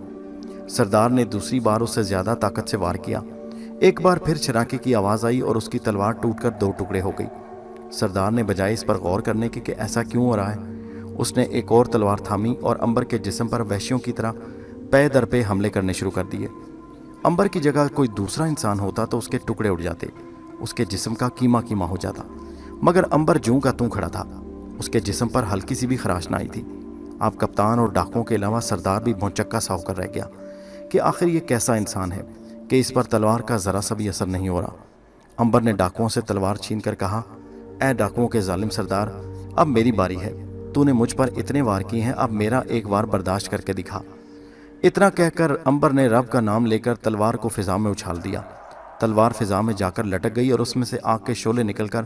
सरदार ने दूसरी बार उससे ज़्यादा ताकत से वार किया। एक बार फिर छराके की आवाज़ आई और उसकी तलवार टूटकर दो टुकड़े हो गई। सरदार ने बजाय इस पर गौर करने के कि ऐसा क्यों हो रहा है, उसने एक और तलवार थामी और अंबर के जिस्म पर वहशियों की तरह पे दर पे हमले करने शुरू कर दिए। अंबर की जगह कोई दूसरा इंसान होता तो उसके टुकड़े उड़ जाते, उसके जिस्म का कीमा कीमा हो जाता, मगर अंबर जूं का तूं खड़ा था। उसके जिस्म पर हल्की सी भी खराश ना आई थी। आप कप्तान और डाकुओं के अलावा सरदार भी भौचक्का सा होकर रह गया कि आखिर ये कैसा इंसान है कि इस पर तलवार का ज़रा सा भी असर नहीं हो रहा। अंबर ने डाकुओं से तलवार छीन कर कहा, ऐ डाकुओं के जालिम सरदार, अब मेरी बारी है। तूने मुझ पर इतने वार किए हैं, अब मेरा एक वार बर्दाश्त करके दिखा। इतना कहकर अंबर ने रब का नाम लेकर तलवार को फिजा में उछाल दिया। तलवार फिजा में जाकर लटक गई और उसमें से आग के शोले निकलकर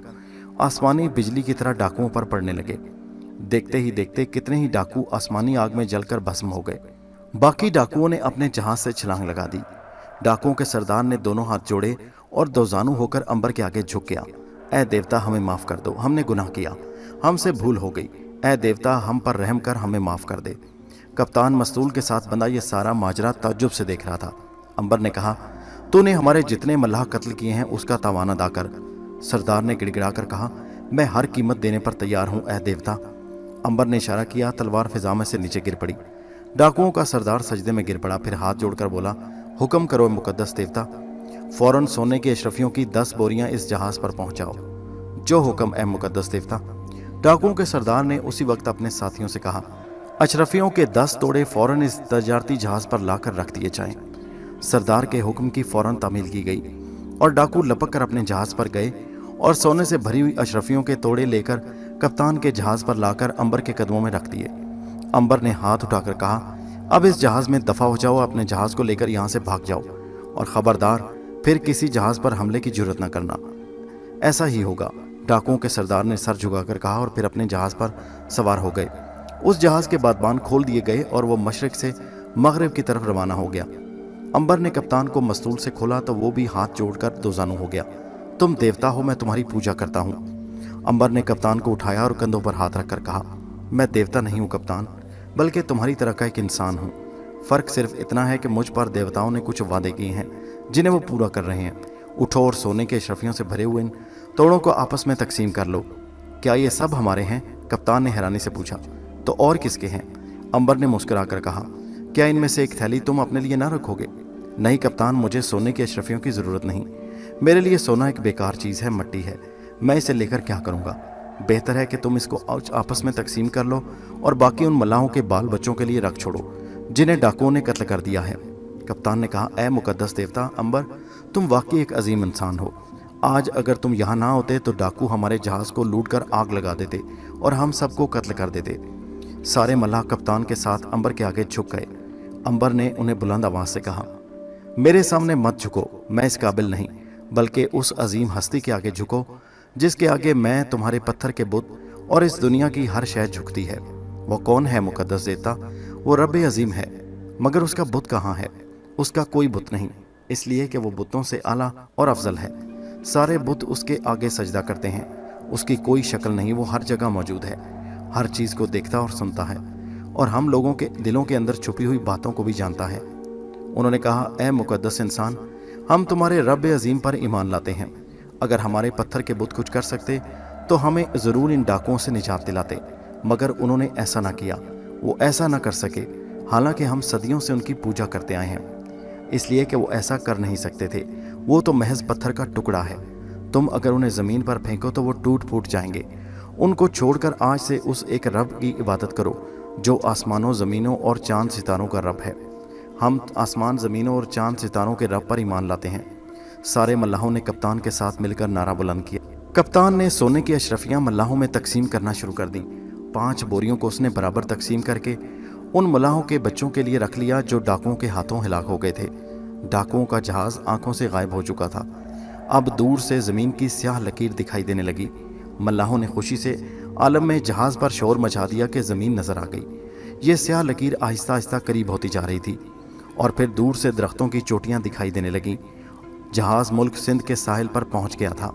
आसमानी बिजली की तरह डाकुओं पर पड़ने लगे। देखते ही देखते कितने ही डाकू आसमानी आग में जलकर भस्म हो गए। बाकी डाकुओं ने अपने जहाज से छलांग लगा दी। डाकुओं के सरदार ने दोनों हाथ जोड़े और दोजानू होकर अंबर के आगे झुक गया। ऐ देवता, हमें माफ़ कर दो, हमने गुनाह किया, हमसे भूल हो गई। ऐ देवता, हम पर रहम कर हमें माफ़ कर दे। कप्तान मस्तूल के साथ बंधा ये सारा माजरा ताज्जुब से देख रहा था। अंबर ने कहा, तूने हमारे जितने मल्लाह कत्ल किए हैं उसका तावान अदा कर। सरदार ने गिड़गिड़ा कर कहा, मैं हर कीमत देने पर तैयार हूँ ऐ देवता। अंबर ने इशारा किया। तलवार फिजा में से नीचे गिर पड़ी। डाकुओं का सरदार सजदे में गिर पड़ा, फिर हाथ जोड़कर बोला, हुक्म करो मुकद्दस देवता, फौरन सोने के अशरफियों की 10 बोरियां इस जहाज पर पहुंचाओ। जो हुक्म ए मुकद्दस देवता। डाकुओं के सरदार ने उसी वक्त अपने साथियों से कहा, अशरफियों के 10 तोड़े फौरन इस तजारती जहाज पर लाकर रख दिए जाएं। सरदार के हुक्म की फौरन तामील की गई और डाकू लपक कर अपने जहाज पर गए और सोने से भरी हुई अशरफियों के तोड़े लेकर कप्तान के जहाज पर लाकर अंबर के कदमों में रख दिए। अंबर ने हाथ उठाकर कहा, अब इस जहाज में दफा हो जाओ, अपने जहाज को लेकर यहाँ से भाग जाओ और खबरदार फिर किसी जहाज पर हमले की जरूरत न करना। ऐसा ही होगा, डाकुओं के सरदार ने सर झुकाकर कहा और फिर अपने जहाज पर सवार हो गए। उस जहाज के बादबान खोल दिए गए और वो मशरिक से मगरिब की तरफ रवाना हो गया। अंबर ने कप्तान को मस्तूल से खोला तो वो भी हाथ जोड़कर दोजानू हो गया। तुम देवता हो, मैं तुम्हारी पूजा करता हूँ। अंबर ने कप्तान को उठाया और कंधों पर हाथ रखकर कहा, मैं देवता नहीं हूँ कप्तान, बल्कि तुम्हारी तरह का एक इंसान हूँ। फ़र्क सिर्फ इतना है कि मुझ पर देवताओं ने कुछ वादे किए हैं जिन्हें वो पूरा कर रहे हैं। उठो और सोने के अशरफियों से भरे हुए इन तोड़ों को आपस में तकसीम कर लो। क्या ये सब हमारे हैं? कप्तान ने हैरानी से पूछा। तो और किसके हैं? अंबर ने मुस्कुराकर कहा, क्या इनमें से एक थैली तुम अपने लिए ना रखोगे? नहीं कप्तान, मुझे सोने के अशरफियों की ज़रूरत नहीं। मेरे लिए सोना एक बेकार चीज़ है, मट्टी है। मैं इसे लेकर क्या करूँगा? बेहतर है कि तुम इसको आपस में तकसीम कर लो और बाकी उन मल्लाहों के बाल बच्चों के लिए रख छोड़ो जिन्हें डाकुओं ने कत्ल कर दिया है। कप्तान ने कहा, ऐ मुकद्दस देवता अंबर, तुम वाकई एक अजीम इंसान हो। आज अगर तुम यहाँ ना होते तो डाकू हमारे जहाज़ को लूट कर आग लगा देते और हम सबको कत्ल कर देते। सारे मल्लाह कप्तान के साथ अंबर के आगे झुक गए। अंबर ने उन्हें बुलंद आवाज़ से कहा, मेरे सामने मत झुको, मैं इस काबिल नहीं, बल्कि उस अजीम हस्ती के आगे झुको जिसके आगे मैं, तुम्हारे पत्थर के बुत और इस दुनिया की हर शय झुकती है। वो कौन है मुकद्दस देवता? वो रब अजीम है, मगर उसका बुत कहाँ है? उसका कोई बुत नहीं, इसलिए कि वो बुतों से आला और अफजल है। सारे बुत उसके आगे सजदा करते हैं। उसकी कोई शक्ल नहीं, वो हर जगह मौजूद है, हर चीज़ को देखता और सुनता है, और हम लोगों के दिलों के अंदर छुपी हुई बातों को भी जानता है। उन्होंने कहा, ए मुकद्दस इंसान, हम तुम्हारे रब अजीम पर ईमान लाते हैं। अगर हमारे पत्थर के बुत कुछ कर सकते तो हमें ज़रूर इन डाकुओं से निजात दिलाते, मगर उन्होंने ऐसा ना किया। वो ऐसा ना कर सके, हालांकि हम सदियों से उनकी पूजा करते आए हैं, इसलिए कि वो ऐसा कर नहीं सकते थे। वो तो महज पत्थर का टुकड़ा है। तुम अगर उन्हें ज़मीन पर फेंको तो वो टूट फूट जाएंगे। उनको छोड़कर आज से उस एक रब की इबादत करो जो आसमानों, ज़मीनों और चांद सितारों का रब है। हम आसमान, ज़मीनों और चांद सितारों के रब पर ईमान लाते हैं। सारे मल्लाहों ने कप्तान के साथ मिलकर नारा बुलंद किया। कप्तान ने सोने की अशरफियाँ मल्लाहों में तकसीम करना शुरू कर दी। 5 बोरियों को उसने बराबर तकसीम करके उन मल्लाहों के बच्चों के लिए रख लिया जो डाकुओं के हाथों हिलाक हो गए थे। डाकुओं का जहाज़ आंखों से गायब हो चुका था। अब दूर से ज़मीन की स्याह लकीर दिखाई देने लगी। मल्लाहों ने खुशी से आलम में जहाज़ पर शोर मचा दिया कि ज़मीन नज़र आ गई। ये स्याह लकीर आहिस्ता आहिस्ता करीब होती जा रही थी और फिर दूर से दरख्तों की चोटियाँ दिखाई देने लगीं। जहाज़ मुल्क सिंध के साहिल पर पहुँच गया था।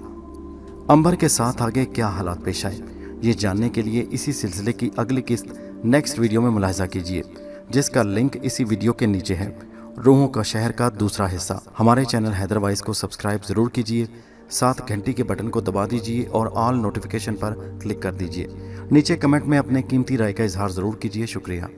अंबर के साथ आगे क्या हालात पेश आए, ये जानने के लिए इसी सिलसिले की अगली किस्त नेक्स्ट वीडियो में मुलाहिजा कीजिए, जिसका लिंक इसी वीडियो के नीचे है। रूहों का शहर का दूसरा हिस्सा। हमारे चैनल हैदर वाइज को सब्सक्राइब ज़रूर कीजिए, साथ घंटी के बटन को दबा दीजिए और ऑल नोटिफिकेशन पर क्लिक कर दीजिए। नीचे कमेंट में अपने कीमती राय का इजहार ज़रूर कीजिए। शुक्रिया।